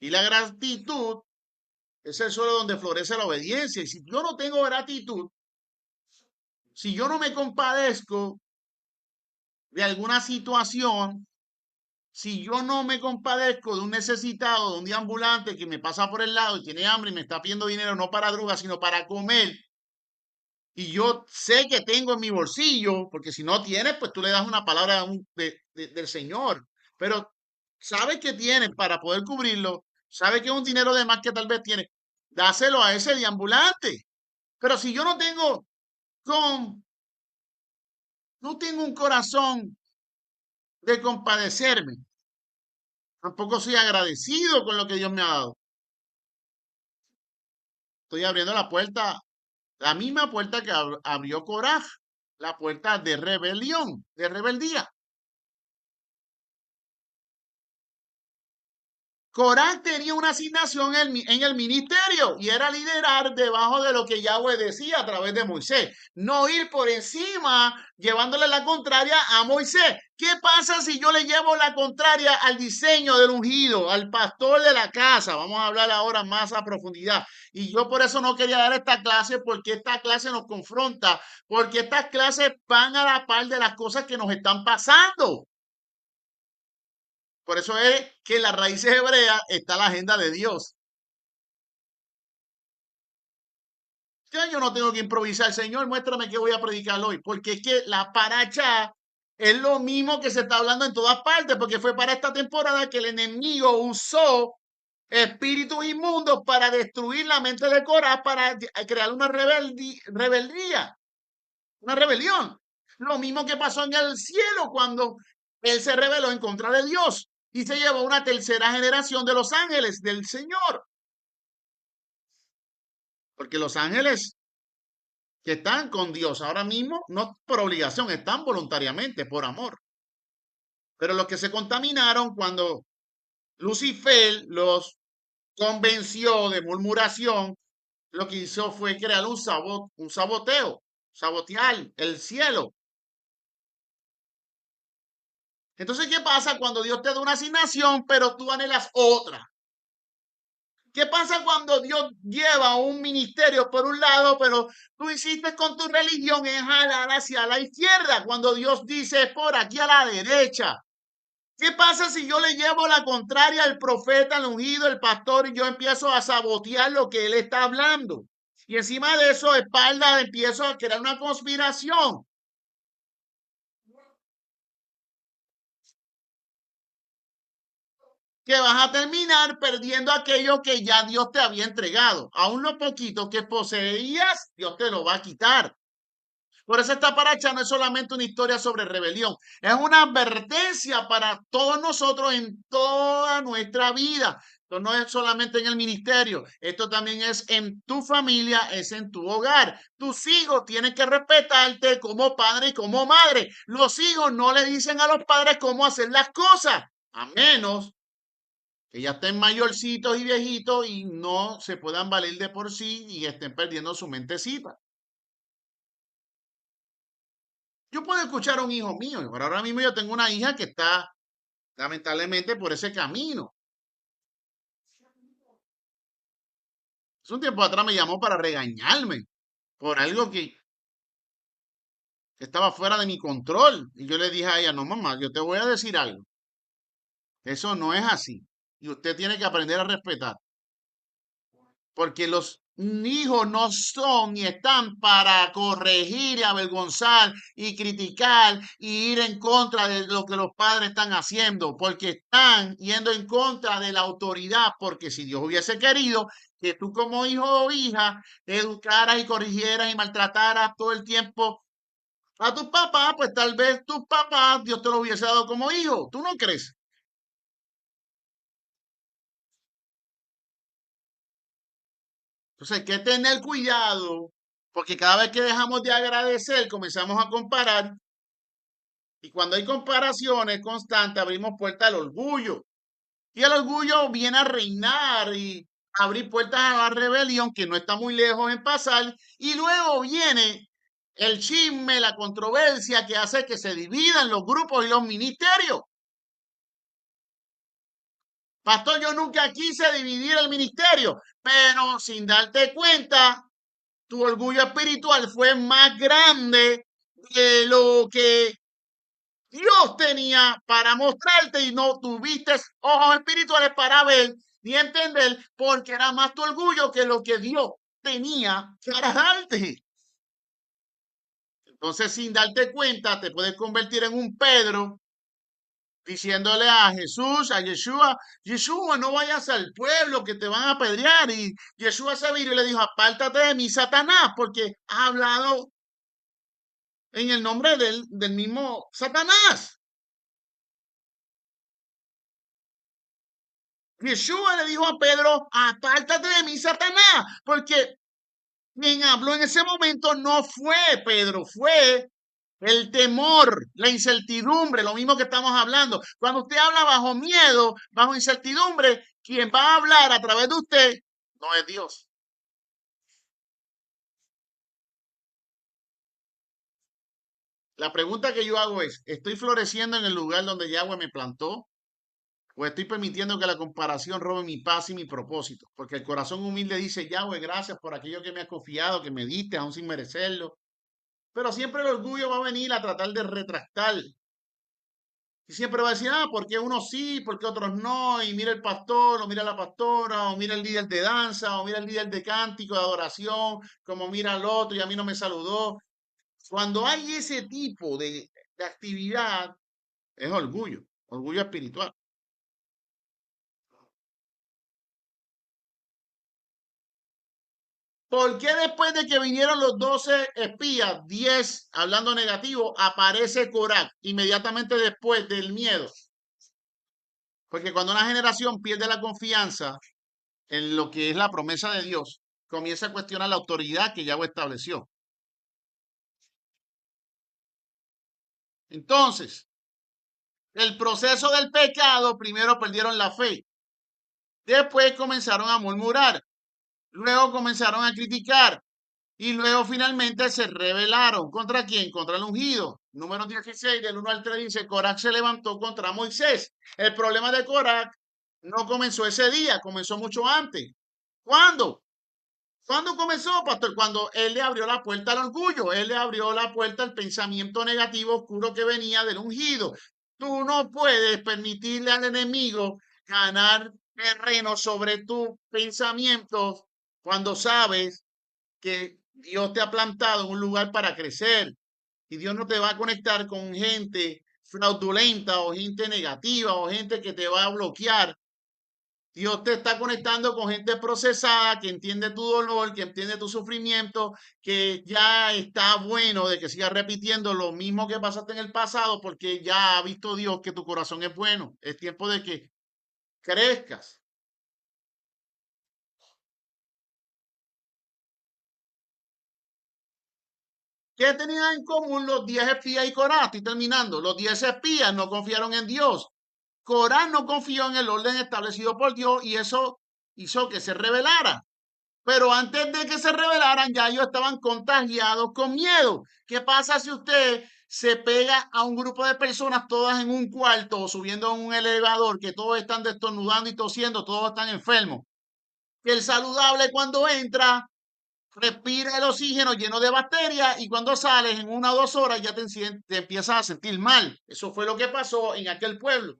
Y la gratitud es el suelo donde florece la obediencia. Y si yo no tengo gratitud, si yo no me compadezco de alguna situación, si yo no me compadezco de un necesitado, de un ambulante que me pasa por el lado y tiene hambre y me está pidiendo dinero no para drogas, sino para comer, y yo sé que tengo en mi bolsillo, porque si no tienes, pues tú le das una palabra del Señor, pero sabes que tienes para poder cubrirlo, sabes que es un dinero de más que tal vez tiene, dáselo a ese deambulante. Pero si yo no tengo con, no tengo un corazón de compadecerme, tampoco soy agradecido con lo que Dios me ha dado. Estoy abriendo la puerta, la misma puerta que abrió Coraj, la puerta de rebelión, de rebeldía. Corán tenía una asignación en el ministerio y era liderar debajo de lo que Yahweh decía a través de Moisés, no ir por encima llevándole la contraria a Moisés. ¿Qué pasa si yo le llevo la contraria al diseño del ungido, al pastor de la casa? Vamos a hablar ahora más a profundidad. Y yo por eso no quería dar esta clase, porque esta clase nos confronta, porque estas clases van a la par de las cosas que nos están pasando. Por eso es que en las raíces hebreas está la agenda de Dios. Ya yo no tengo que improvisar, Señor, muéstrame qué voy a predicar hoy, porque es que la paracha es lo mismo que se está hablando en todas partes, porque fue para esta temporada que el enemigo usó espíritus inmundos para destruir la mente de Corá, para crear una rebeldía, una rebelión. Lo mismo que pasó en el cielo cuando él se rebeló en contra de Dios y se llevó una tercera generación de los ángeles del Señor. Porque los ángeles que están con Dios ahora mismo, no por obligación, están voluntariamente, por amor. Pero los que se contaminaron cuando Lucifer los convenció de murmuración, lo que hizo fue crear un saboteo, sabotear el cielo. Entonces, ¿qué pasa cuando Dios te da una asignación, pero tú anhelas otra? ¿Qué pasa cuando Dios lleva un ministerio por un lado, pero tú insistes con tu religión en jalar hacia la izquierda, cuando Dios dice por aquí a la derecha? ¿Qué pasa si yo le llevo la contraria al profeta, al ungido, el pastor, y yo empiezo a sabotear lo que él está hablando? Y encima de eso, espalda, empiezo a crear una conspiración. Que vas a terminar perdiendo aquello que ya Dios te había entregado. Aún lo poquito que poseías, Dios te lo va a quitar. Por eso esta paracha no es solamente una historia sobre rebelión, es una advertencia para todos nosotros en toda nuestra vida. Esto no es solamente en el ministerio, esto también es en tu familia, es en tu hogar. Tus hijos tienen que respetarte como padre y como madre. Los hijos no le dicen a los padres cómo hacer las cosas, a menos que ya estén mayorcitos y viejitos y no se puedan valer de por sí y estén perdiendo su mentecita. Yo puedo escuchar a un hijo mío, pero ahora mismo yo tengo una hija que está lamentablemente por ese camino. Hace un tiempo atrás me llamó para regañarme por algo que estaba fuera de mi control. Y yo le dije a ella, no mamá, yo te voy a decir algo. Eso no es así. Y usted tiene que aprender a respetar. Porque los hijos no son ni están para corregir y avergonzar y criticar y ir en contra de lo que los padres están haciendo, porque están yendo en contra de la autoridad, porque si Dios hubiese querido que tú como hijo o hija educaras y corrigieras y maltrataras todo el tiempo a tus papás, pues tal vez tus papás Dios te lo hubiese dado como hijo. ¿Tú no crees? Entonces hay que tener cuidado, porque cada vez que dejamos de agradecer, comenzamos a comparar, y cuando hay comparaciones constantes, abrimos puerta al orgullo. Y el orgullo viene a reinar y abrir puertas a la rebelión, que no está muy lejos en pasar, y luego viene el chisme, la controversia que hace que se dividan los grupos y los ministerios. Pastor, yo nunca quise dividir el ministerio, pero sin darte cuenta, tu orgullo espiritual fue más grande de lo que Dios tenía para mostrarte y no tuviste ojos espirituales para ver ni entender porque era más tu orgullo que lo que Dios tenía para darte. Entonces, sin darte cuenta, te puedes convertir en un Pedro diciéndole a Jesús, a Yeshua, Yeshua, no vayas al pueblo que te van a apedrear. Y Yeshua se vino y le dijo, apártate de mí, Satanás, porque ha hablado en el nombre del mismo Satanás. Yeshua le dijo a Pedro, apártate de mí, Satanás, porque quien habló en ese momento no fue Pedro, fue el temor, la incertidumbre, lo mismo que estamos hablando. Cuando usted habla bajo miedo, bajo incertidumbre, quien va a hablar a través de usted no es Dios. La pregunta que yo hago es, ¿estoy floreciendo en el lugar donde Yahweh me plantó? ¿O estoy permitiendo que la comparación robe mi paz y mi propósito? Porque el corazón humilde dice, Yahweh, gracias por aquello que me has confiado, que me diste, aún sin merecerlo. Pero siempre el orgullo va a venir a tratar de retractar. Y siempre va a decir, ah, ¿por qué unos sí, por qué otros no? Y mira el pastor, o mira la pastora, o mira el líder de danza, o mira el líder de cántico, de adoración, como mira al otro y a mí no me saludó. Cuando hay ese tipo de actividad, es orgullo, orgullo espiritual. ¿Por qué después de que vinieron los 12 espías, 10 hablando negativo, aparece Corach inmediatamente después del miedo? Porque cuando una generación pierde la confianza en lo que es la promesa de Dios, comienza a cuestionar la autoridad que Yahweh estableció. Entonces, el proceso del pecado, primero perdieron la fe, después comenzaron a murmurar, luego comenzaron a criticar y luego finalmente se rebelaron. ¿Contra quién? Contra el ungido. Número 16, del 1 al 3 dice, Corach se levantó contra Moisés. El problema de Corach no comenzó ese día, comenzó mucho antes. ¿Cuándo? ¿Cuándo comenzó, pastor? Cuando él le abrió la puerta al orgullo, él le abrió la puerta al pensamiento negativo oscuro que venía del ungido. Tú no puedes permitirle al enemigo ganar terreno sobre tus pensamientos cuando sabes que Dios te ha plantado en un lugar para crecer y Dios no te va a conectar con gente fraudulenta o gente negativa o gente que te va a bloquear Dios te está conectando con gente procesada que entiende tu dolor, que entiende tu sufrimiento, que ya está bueno de que sigas repitiendo lo mismo que pasaste en el pasado, porque ya ha visto Dios que tu corazón es bueno. Es tiempo de que crezcas. ¿Qué tenían en común los 10 espías y Corá? Estoy terminando. Los 10 espías no confiaron en Dios. Corá no confió en el orden establecido por Dios y eso hizo que se rebelara. Pero antes de que se rebelaran, ya ellos estaban contagiados con miedo. ¿Qué pasa si usted se pega a un grupo de personas todas en un cuarto o subiendo en un elevador, que todos están destornudando y tosiendo, todos están enfermos? Que el saludable cuando entra respira el oxígeno lleno de bacterias y cuando sales en 1 o 2 horas ya te empiezas a sentir mal. Eso fue lo que pasó en aquel pueblo.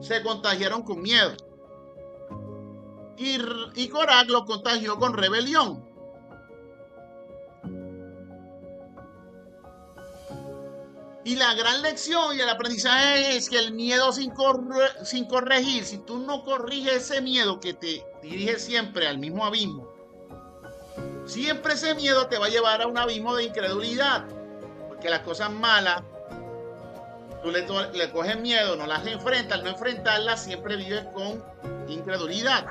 Se contagiaron con miedo. Y Corac lo contagió con rebelión. Y la gran lección y el aprendizaje es que el miedo sin corregir, si tú no corriges ese miedo que te dirige siempre al mismo abismo, siempre ese miedo te va a llevar a un abismo de incredulidad. Porque las cosas malas, tú le coges miedo, no las enfrentas, al no enfrentarlas, siempre vives con incredulidad.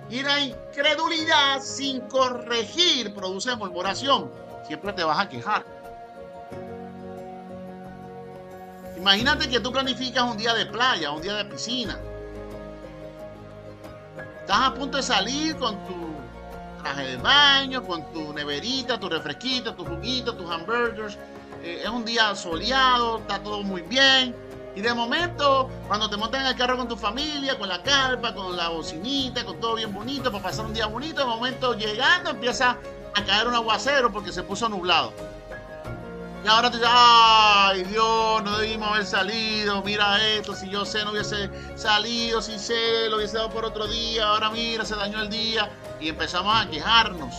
Y la incredulidad sin corregir produce murmuración. Siempre te vas a quejar. Imagínate que tú planificas un día de playa, un día de piscina. Estás a punto de salir con tu traje de baño, con tu neverita, tu refresquito, tu juguito, tus hamburgers. Es un día soleado, está todo muy bien. Y de momento, cuando te montas en el carro con tu familia, con la carpa, con la bocinita, con todo bien bonito, para pasar un día bonito, de momento llegando empieza a caer un aguacero porque se puso nublado. Y ahora te dices, ay Dios, no debimos haber salido, mira esto, si yo sé no hubiese salido, si sé lo hubiese dado por otro día, ahora mira, se dañó el día. Y empezamos a quejarnos.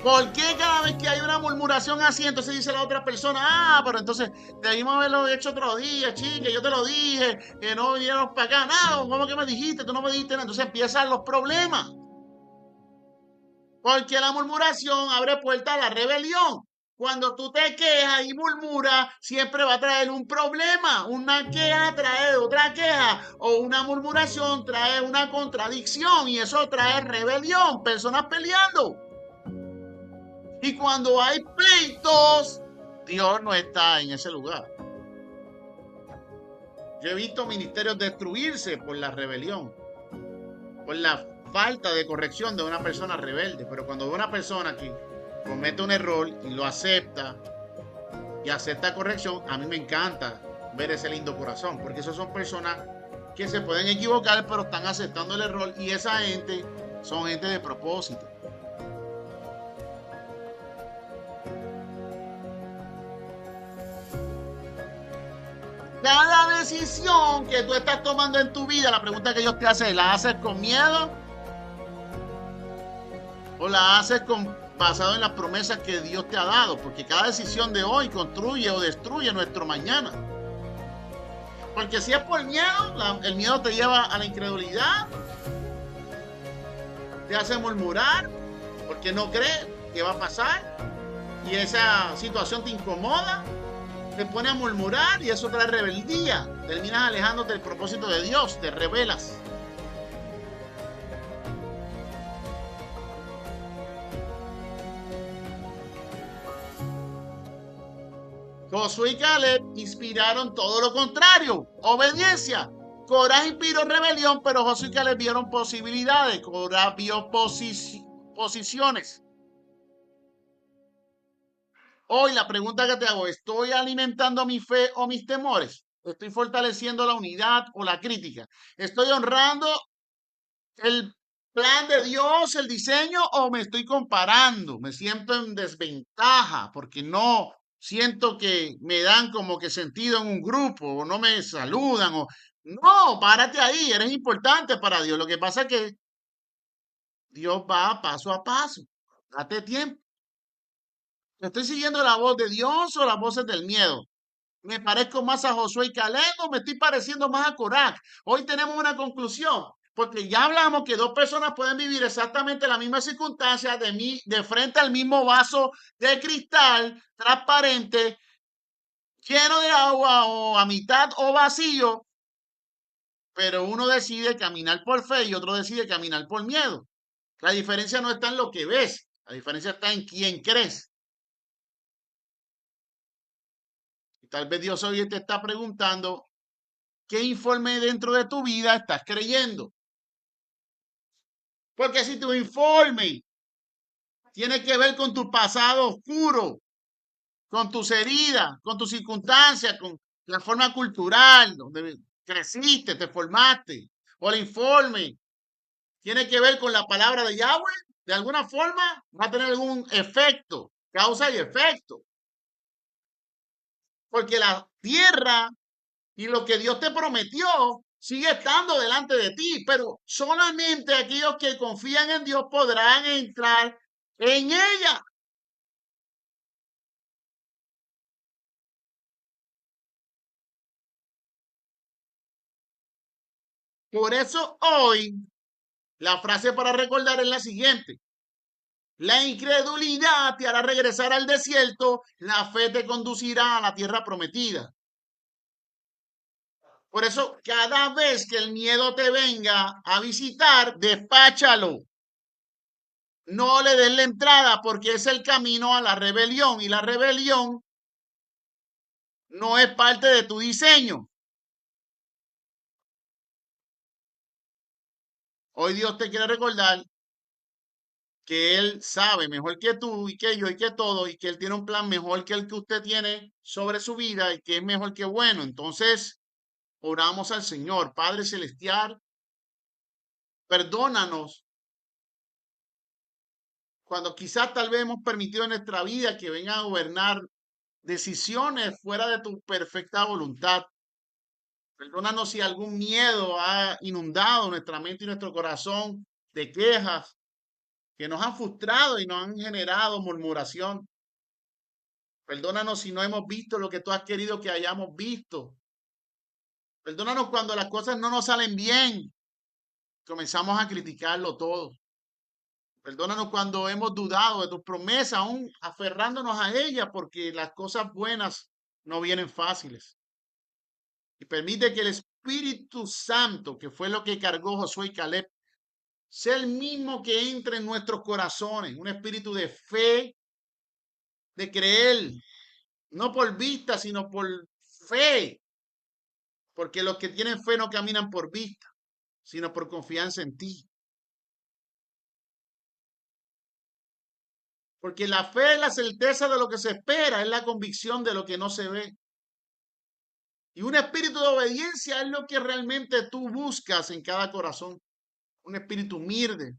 ¿Por qué cada vez que hay una murmuración así, entonces dice la otra persona, ah, pero entonces debimos haberlo hecho otro día, chica, yo te lo dije, que no vinieron para acá, nada, ¿cómo que me dijiste? Tú no me dijiste nada. Entonces empiezan los problemas. Porque la murmuración abre puerta a la rebelión. Cuando tú te quejas y murmuras, siempre va a traer un problema. Una queja trae otra queja. O una murmuración trae una contradicción. Y eso trae rebelión. Personas peleando. Y cuando hay pleitos, Dios no está en ese lugar. Yo he visto ministerios destruirse por la rebelión. Por la falta de corrección de una persona rebelde. Pero cuando veo una persona que comete un error y lo acepta y acepta corrección, a mí me encanta ver ese lindo corazón, porque esos son personas que se pueden equivocar, pero están aceptando el error y esa gente son gente de propósito. Cada decisión que tú estás tomando en tu vida, la pregunta que Dios te hace, ¿la haces con miedo? ¿O la haces basado en las promesas que Dios te ha dado? Porque cada decisión de hoy construye o destruye nuestro mañana. Porque si es por miedo, el miedo te lleva a la incredulidad, te hace murmurar, porque no crees que va a pasar, y esa situación te incomoda, te pone a murmurar y eso trae rebeldía. Terminas alejándote del propósito de Dios, te rebelas. Josué y Caleb inspiraron todo lo contrario, obediencia. Corá inspiró rebelión, pero Josué y Caleb vieron posibilidades. Corá vio posiciones. Hoy la pregunta que te hago, ¿estoy alimentando mi fe o mis temores? ¿Estoy fortaleciendo la unidad o la crítica? ¿Estoy honrando el plan de Dios, el diseño, o me estoy comparando? Me siento en desventaja porque no siento que me dan como que sentido en un grupo o no me saludan o no, párate ahí, eres importante para Dios. Lo que pasa es que Dios va paso a paso. Date tiempo. ¿Estoy siguiendo la voz de Dios o las voces del miedo? ¿Me parezco más a Josué y Caleb o me estoy pareciendo más a Coraj? Hoy tenemos una conclusión, porque ya hablamos que dos personas pueden vivir exactamente la misma circunstancia de frente al mismo vaso de cristal transparente, lleno de agua o a mitad o vacío, pero uno decide caminar por fe y otro decide caminar por miedo. La diferencia no está en lo que ves, la diferencia está en quién crees. Y tal vez Dios hoy te está preguntando, ¿qué informe dentro de tu vida estás creyendo? Porque si tu informe tiene que ver con tu pasado oscuro, con tus heridas, con tus circunstancias, con la forma cultural donde creciste, te formaste, o el informe tiene que ver con la palabra de Yahweh, de alguna forma va a tener algún efecto, causa y efecto. Porque la tierra y lo que Dios te prometió sigue estando delante de ti, pero solamente aquellos que confían en Dios podrán entrar en ella. Por eso hoy la frase para recordar es la siguiente. La incredulidad te hará regresar al desierto, la fe te conducirá a la tierra prometida. Por eso, cada vez que el miedo te venga a visitar, despáchalo. No le des la entrada porque es el camino a la rebelión y la rebelión no es parte de tu diseño. Hoy Dios te quiere recordar que Él sabe mejor que tú y que yo y que todo y que Él tiene un plan mejor que el que usted tiene sobre su vida y que es mejor que bueno. Entonces, oramos al Señor, Padre Celestial, perdónanos cuando quizás tal vez hemos permitido en nuestra vida que vengan a gobernar decisiones fuera de tu perfecta voluntad. Perdónanos si algún miedo ha inundado nuestra mente y nuestro corazón de quejas que nos han frustrado y nos han generado murmuración. Perdónanos si no hemos visto lo que tú has querido que hayamos visto. Perdónanos cuando las cosas no nos salen bien. Comenzamos a criticarlo todo. Perdónanos cuando hemos dudado de tus promesas, aún aferrándonos a ellas, porque las cosas buenas no vienen fáciles. Y permite que el Espíritu Santo, que fue lo que cargó Josué y Caleb, sea el mismo que entre en nuestros corazones, un espíritu de fe, de creer, no por vista, sino por fe, porque los que tienen fe no caminan por vista, sino por confianza en ti. Porque la fe es la certeza de lo que se espera, es la convicción de lo que no se ve. Y un espíritu de obediencia es lo que realmente tú buscas en cada corazón. Un espíritu humilde.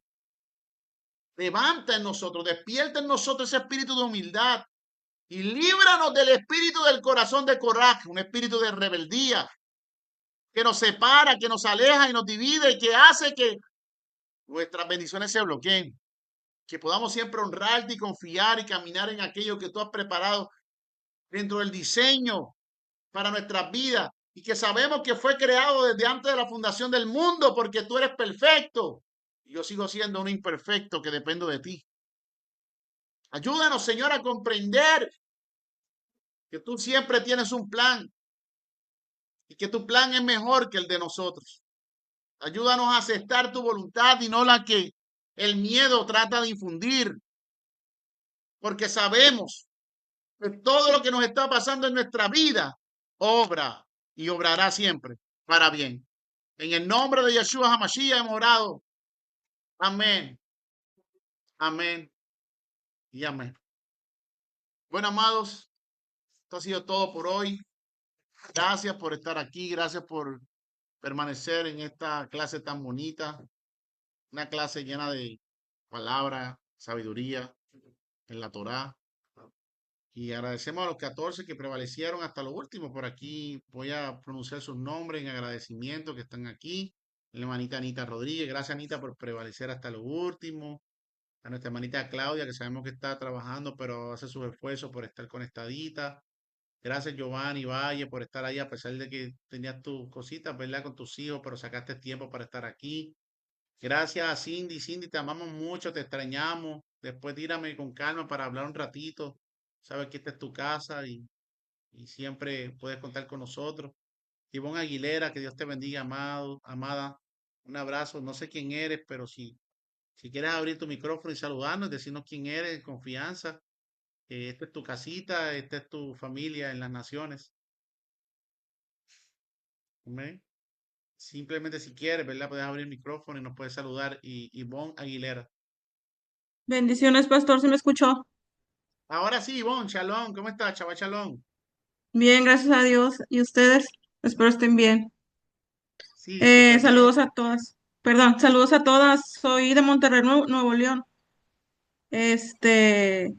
Levanta en nosotros, despierta en nosotros ese espíritu de humildad. Y líbranos del espíritu del corazón de coraje, un espíritu de rebeldía, que nos separa, que nos aleja y nos divide y que hace que nuestras bendiciones se bloqueen. Que podamos siempre honrarte y confiar y caminar en aquello que tú has preparado dentro del diseño para nuestras vidas y que sabemos que fue creado desde antes de la fundación del mundo porque tú eres perfecto. Y yo sigo siendo un imperfecto que dependo de ti. Ayúdanos, Señor, a comprender que tú siempre tienes un plan y que tu plan es mejor que el de nosotros. Ayúdanos a aceptar tu voluntad y no la que el miedo trata de infundir, porque sabemos que todo lo que nos está pasando en nuestra vida obra y obrará siempre para bien. En el nombre de Yeshua HaMashiach hemos orado. Amén, amén y amén. Bueno, amados, esto ha sido todo por hoy. Gracias por estar aquí, gracias por permanecer en esta clase tan bonita, una clase llena de palabra, sabiduría en la Torá. Y agradecemos a los 14 que prevalecieron hasta lo último. Por aquí voy a pronunciar sus nombres en agradecimiento que están aquí. La hermanita Anita Rodríguez, gracias Anita por prevalecer hasta lo último. A nuestra hermanita Claudia, que sabemos que está trabajando, pero hace sus esfuerzos por estar conectadita. Gracias, Giovanni Valle, por estar ahí, a pesar de que tenías tus cositas, ¿verdad? Con tus hijos, pero sacaste tiempo para estar aquí. Gracias a Cindy. Cindy, te amamos mucho, te extrañamos. Después tírame con calma para hablar un ratito. Sabes que esta es tu casa y siempre puedes contar con nosotros. Ivonne Aguilera, que Dios te bendiga, amado, amada. Un abrazo. No sé quién eres, pero si quieres abrir tu micrófono y saludarnos, decirnos quién eres, confianza. Esta es tu casita, esta es tu familia en las naciones. Amén. Simplemente si quieres, ¿verdad? Puedes abrir el micrófono y nos puedes saludar. Y Ivonne Aguilera. Bendiciones, pastor, ¿se me escuchó? Ahora sí, Ivonne, Shalom, ¿cómo estás, chaval Shalom? Bien, gracias a Dios. ¿Y ustedes? Espero estén bien. Sí, súper bien. Saludos a todas. Perdón, saludos a todas. Soy de Monterrey, Nuevo León. Este,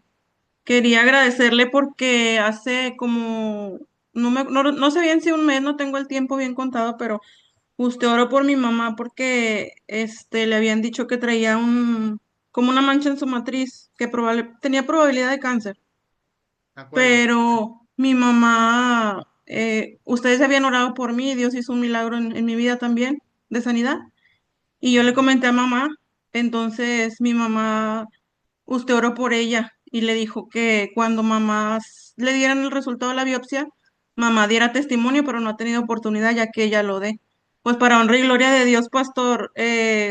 Quería agradecerle porque hace como, no sé bien si un mes, no tengo el tiempo bien contado, pero usted oró por mi mamá porque, le habían dicho que traía como una mancha en su matriz, que tenía probabilidad de cáncer. De acuerdo. Pero mi mamá, ustedes habían orado por mí, Dios hizo un milagro en mi vida también de sanidad. Y yo le Amén. comenté a mamá, entonces mi mamá, usted oró por ella y le dijo que cuando mamá le dieran el resultado de la biopsia, mamá diera testimonio, pero no ha tenido oportunidad ya que ella lo dé. Pues para honra y gloria de Dios, pastor,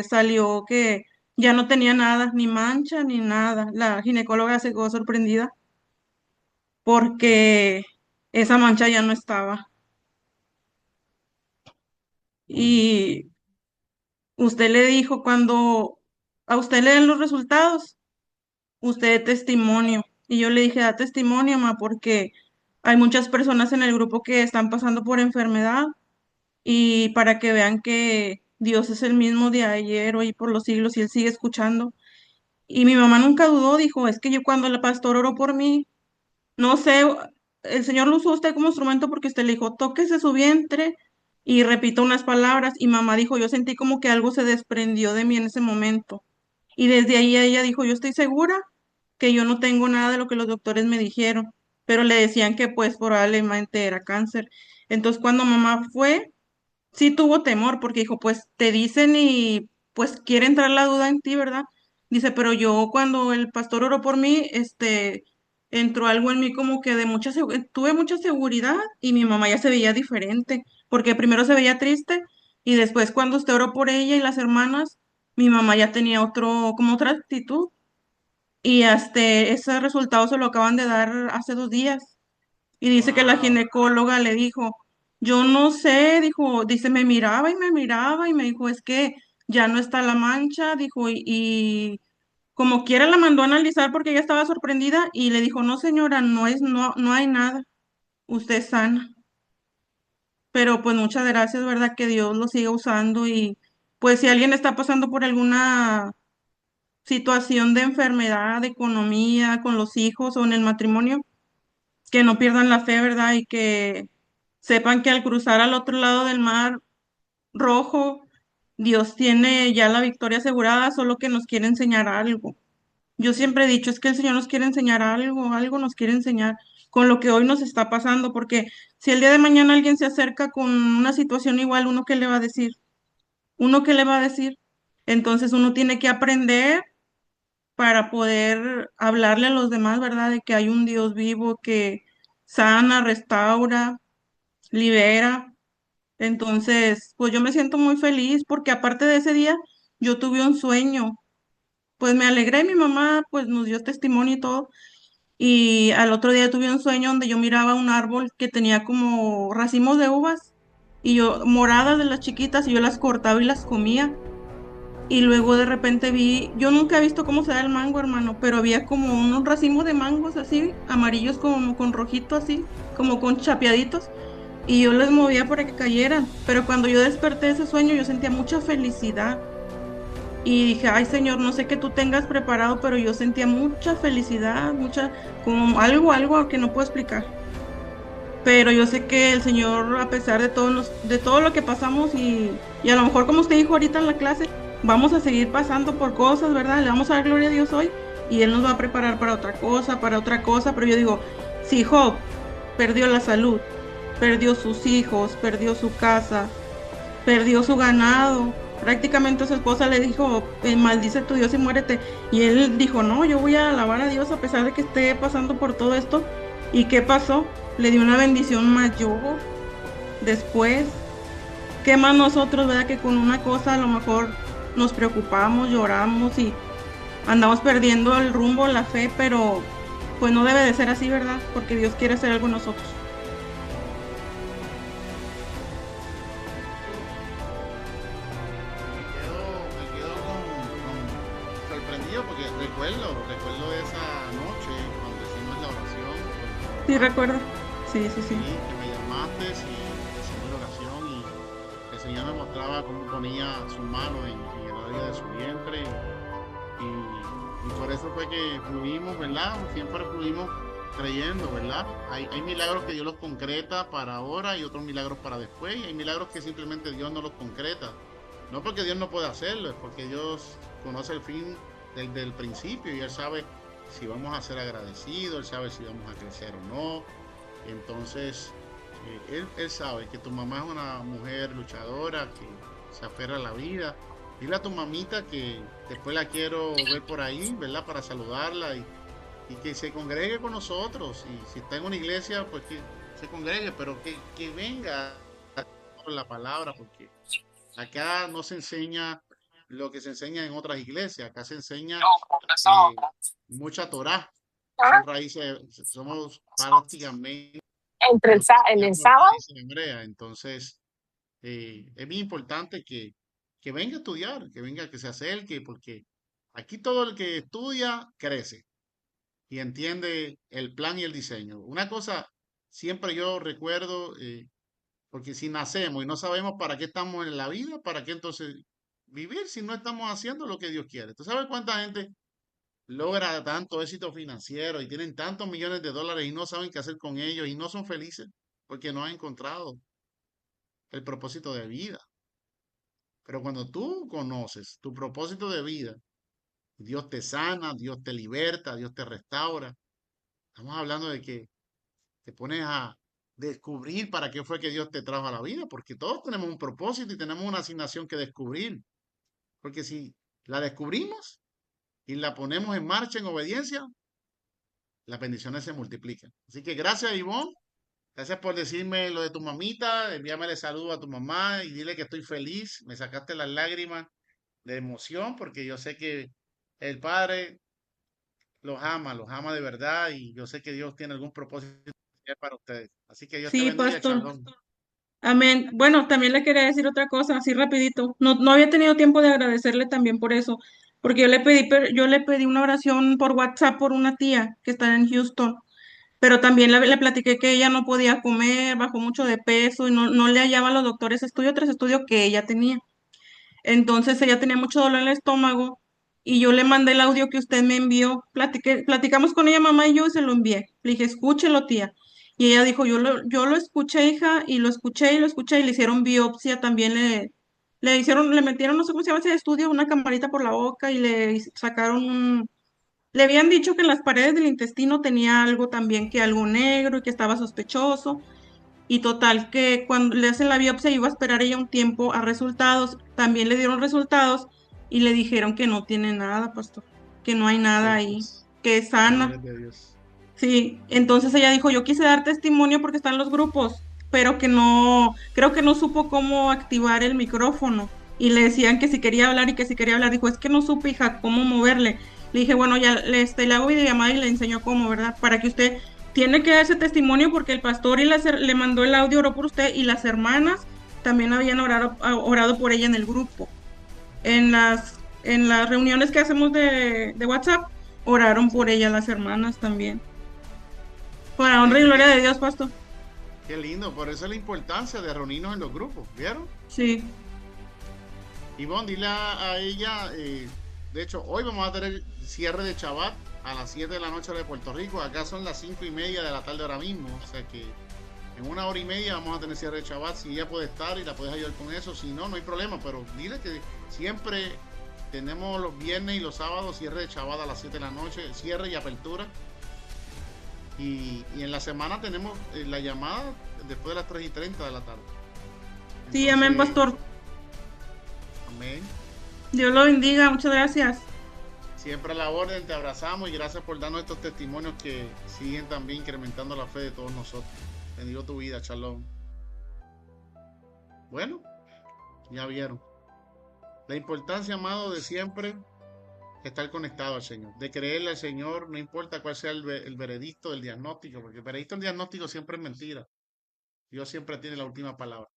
salió que ya no tenía nada, ni mancha, ni nada. La ginecóloga se quedó sorprendida porque esa mancha ya no estaba. Y usted le dijo cuando a usted le den los resultados, usted dé testimonio. Y yo le dije, da testimonio, ma, porque hay muchas personas en el grupo que están pasando por enfermedad y para que vean que Dios es el mismo de ayer, hoy y por los siglos y Él sigue escuchando. Y mi mamá nunca dudó, dijo, es que yo cuando el pastor oró por mí, no sé, el Señor lo usó a usted como instrumento porque usted le dijo, tóquese su vientre y repita unas palabras. Y mamá dijo, yo sentí como que algo se desprendió de mí en ese momento. Y desde ahí ella dijo, yo estoy segura que yo no tengo nada de lo que los doctores me dijeron, pero le decían que pues probablemente era cáncer. Entonces cuando mamá fue, sí tuvo temor porque dijo, pues te dicen y pues quiere entrar la duda en ti, ¿verdad? Dice, pero yo cuando el pastor oró por mí, entró algo en mí como que de tuve mucha seguridad y mi mamá ya se veía diferente, porque primero se veía triste y después cuando usted oró por ella y las hermanas, mi mamá ya tenía como otra actitud y hasta ese resultado se lo acaban de dar hace 2 días. Y dice que la Wow. ginecóloga le dijo, yo no sé, dijo, dice, me miraba y me dijo, es que ya no está la mancha, dijo, y como quiera la mandó a analizar porque ella estaba sorprendida y le dijo, no señora, no hay nada, usted es sana. Pero pues muchas gracias, ¿verdad? Que Dios lo siga usando y pues si alguien está pasando por alguna situación de enfermedad, de economía, con los hijos o en el matrimonio, que no pierdan la fe, ¿verdad? Y que sepan que al cruzar al otro lado del mar rojo, Dios tiene ya la victoria asegurada, solo que nos quiere enseñar algo. Yo siempre he dicho, es que el Señor nos quiere enseñar algo, algo nos quiere enseñar con lo que hoy nos está pasando, porque si el día de mañana alguien se acerca con una situación igual, ¿uno qué le va a decir? ¿Uno qué le va a decir? Entonces uno tiene que aprender para poder hablarle a los demás, ¿verdad? De que hay un Dios vivo que sana, restaura, libera. Entonces, pues yo me siento muy feliz porque aparte de ese día, yo tuve un sueño. Pues me alegré, mi mamá pues nos dio testimonio y todo. Y al otro día tuve un sueño donde yo miraba un árbol que tenía como racimos de uvas y yo moradas de las chiquitas y yo las cortaba y las comía. Y luego de repente yo nunca he visto cómo se da el mango, hermano, pero había como unos racimos de mangos así, amarillos como con rojito así, como con chapeaditos, y yo les movía para que cayeran. Pero cuando yo desperté de ese sueño, yo sentía mucha felicidad. Y dije, ay Señor, no sé qué tú tengas preparado, pero yo sentía mucha felicidad, como algo que no puedo explicar. Pero yo sé que el Señor, a pesar de de todo lo que pasamos y a lo mejor como usted dijo ahorita en la clase, vamos a seguir pasando por cosas, ¿verdad? Le vamos a dar gloria a Dios hoy y Él nos va a preparar para otra cosa, pero yo digo, sí, Job, perdió la salud, perdió sus hijos, perdió su casa, perdió su ganado. Prácticamente su esposa le dijo, maldice tu Dios y muérete. Y él dijo, no, yo voy a alabar a Dios a pesar de que esté pasando por todo esto. ¿Y qué pasó? Le dio una bendición mayor después. ¿Qué más nosotros, verdad? Que con una cosa a lo mejor nos preocupamos, lloramos y andamos perdiendo el rumbo, la fe, pero pues no debe de ser así, ¿verdad? Porque Dios quiere hacer algo en nosotros. Me quedo sorprendido porque recuerdo esa noche cuando hicimos la oración, ¿Sí ¿verdad? recuerda? Sí, sí, sí. Sí, que me llamaste y hicimos la oración y el Señor me mostraba cómo ponía su mano en el área de su vientre y por eso fue que fluimos, ¿verdad? Siempre fluimos creyendo, ¿verdad? Hay milagros que Dios los concreta para ahora y otros milagros para después y hay milagros que simplemente Dios no los concreta. No porque Dios no pueda hacerlo, es porque Dios conoce el fin desde el principio y Él sabe si vamos a ser agradecidos, Él sabe si vamos a crecer o no. Entonces, él sabe que tu mamá es una mujer luchadora, que se aferra a la vida. Dile a tu mamita que después la quiero ver por ahí, ¿verdad? Para saludarla y que se congregue con nosotros. Y si está en una iglesia, pues que se congregue, pero que venga con la palabra, porque acá no se enseña lo que se enseña en otras iglesias, acá se enseña eh, mucha Torá. Son raíces, somos prácticamente los En el cristianos de sábado, raíces hebreas. Entonces, es muy importante que venga a estudiar, que venga, que se acerque, porque aquí todo el que estudia crece y entiende el plan y el diseño. Una cosa, siempre yo recuerdo, porque si nacemos y no sabemos para qué estamos en la vida, ¿para qué entonces vivir si no estamos haciendo lo que Dios quiere? ¿Tú sabes cuánta gente logra tanto éxito financiero y tienen tantos millones de dólares y no saben qué hacer con ellos y no son felices porque no han encontrado el propósito de vida? Pero cuando tú conoces tu propósito de vida, Dios te sana, Dios te liberta, Dios te restaura. Estamos hablando de que te pones a descubrir para qué fue que Dios te trajo a la vida, porque todos tenemos un propósito y tenemos una asignación que descubrir. Porque si la descubrimos y la ponemos en marcha en obediencia, las bendiciones se multiplican. Así que gracias, Ivonne. Gracias por decirme lo de tu mamita. Envíamele saludo a tu mamá y dile que estoy feliz. Me sacaste las lágrimas de emoción porque yo sé que el Padre los ama de verdad y yo sé que Dios tiene algún propósito especial para ustedes. Así que Dios te Sí, bendiga, pastor. Shalom. Amén. Bueno, también le quería decir otra cosa, así rapidito. No, no había tenido tiempo de agradecerle también por eso, porque yo le pedí una oración por WhatsApp por una tía que está en Houston, pero también le platiqué que ella no podía comer, bajó mucho de peso y no, no le hallaban los doctores estudio tras estudio que ella tenía. Entonces ella tenía mucho dolor en el estómago y yo le mandé el audio que usted me envió. Platicamos con ella, mamá y yo, y se lo envié. Le dije, escúchelo, tía. Y ella dijo, yo lo escuché, hija, y lo escuché y lo escuché, y le hicieron biopsia, también le hicieron, le metieron, no sé cómo se llama ese estudio, una camarita por la boca y sacaron le habían dicho que en las paredes del intestino tenía algo también, que algo negro y que estaba sospechoso. Y total, que cuando le hacen la biopsia iba a esperar ella un tiempo a resultados. También le dieron resultados y le dijeron que no tiene nada, pastor, que no hay nada ahí, Perfecto. que es Señores sana. de Dios. Sí, entonces ella dijo, yo quise dar testimonio porque están los grupos, pero que no, creo que no supo cómo activar el micrófono. Y le decían que si quería hablar y que si quería hablar. Dijo, es que no supe, hija, cómo moverle. Le dije, bueno, ya le hago videollamada y le enseñó cómo, ¿verdad? Para que usted tiene que dar ese testimonio porque el pastor le mandó el audio, oró por usted y las hermanas también habían orado por ella en el grupo. En las reuniones que hacemos de WhatsApp, oraron por ella las hermanas también. Para honra y gloria de Dios, pastor. Qué lindo. Por eso es la importancia de reunirnos en los grupos. ¿Vieron? Sí, Ivonne, dile a ella, de hecho, hoy vamos a tener cierre de Shabbat a las 7 de la noche de Puerto Rico. Acá son las 5:30 de la tarde ahora mismo. O sea que en 1 hora y media vamos a tener cierre de Shabbat. Si ella puede estar y la puedes ayudar con eso, si no, no hay problema. Pero dile que siempre tenemos los viernes y los sábados cierre de Shabbat a las 7 de la noche, cierre y apertura. Y en la semana tenemos la llamada después de las 3:30 de la tarde. Sí, amén, Entonces, pastor. amén. Dios lo bendiga. Muchas gracias. Siempre a la orden, te abrazamos y gracias por darnos estos testimonios que siguen también incrementando la fe de todos nosotros. Bendigo tu vida, Shalom. Bueno, ya vieron. La importancia, amado, de siempre estar conectado al Señor, de creerle al Señor, no importa cuál sea el veredicto del diagnóstico, porque el veredicto del diagnóstico siempre es mentira. Dios siempre tiene la última palabra.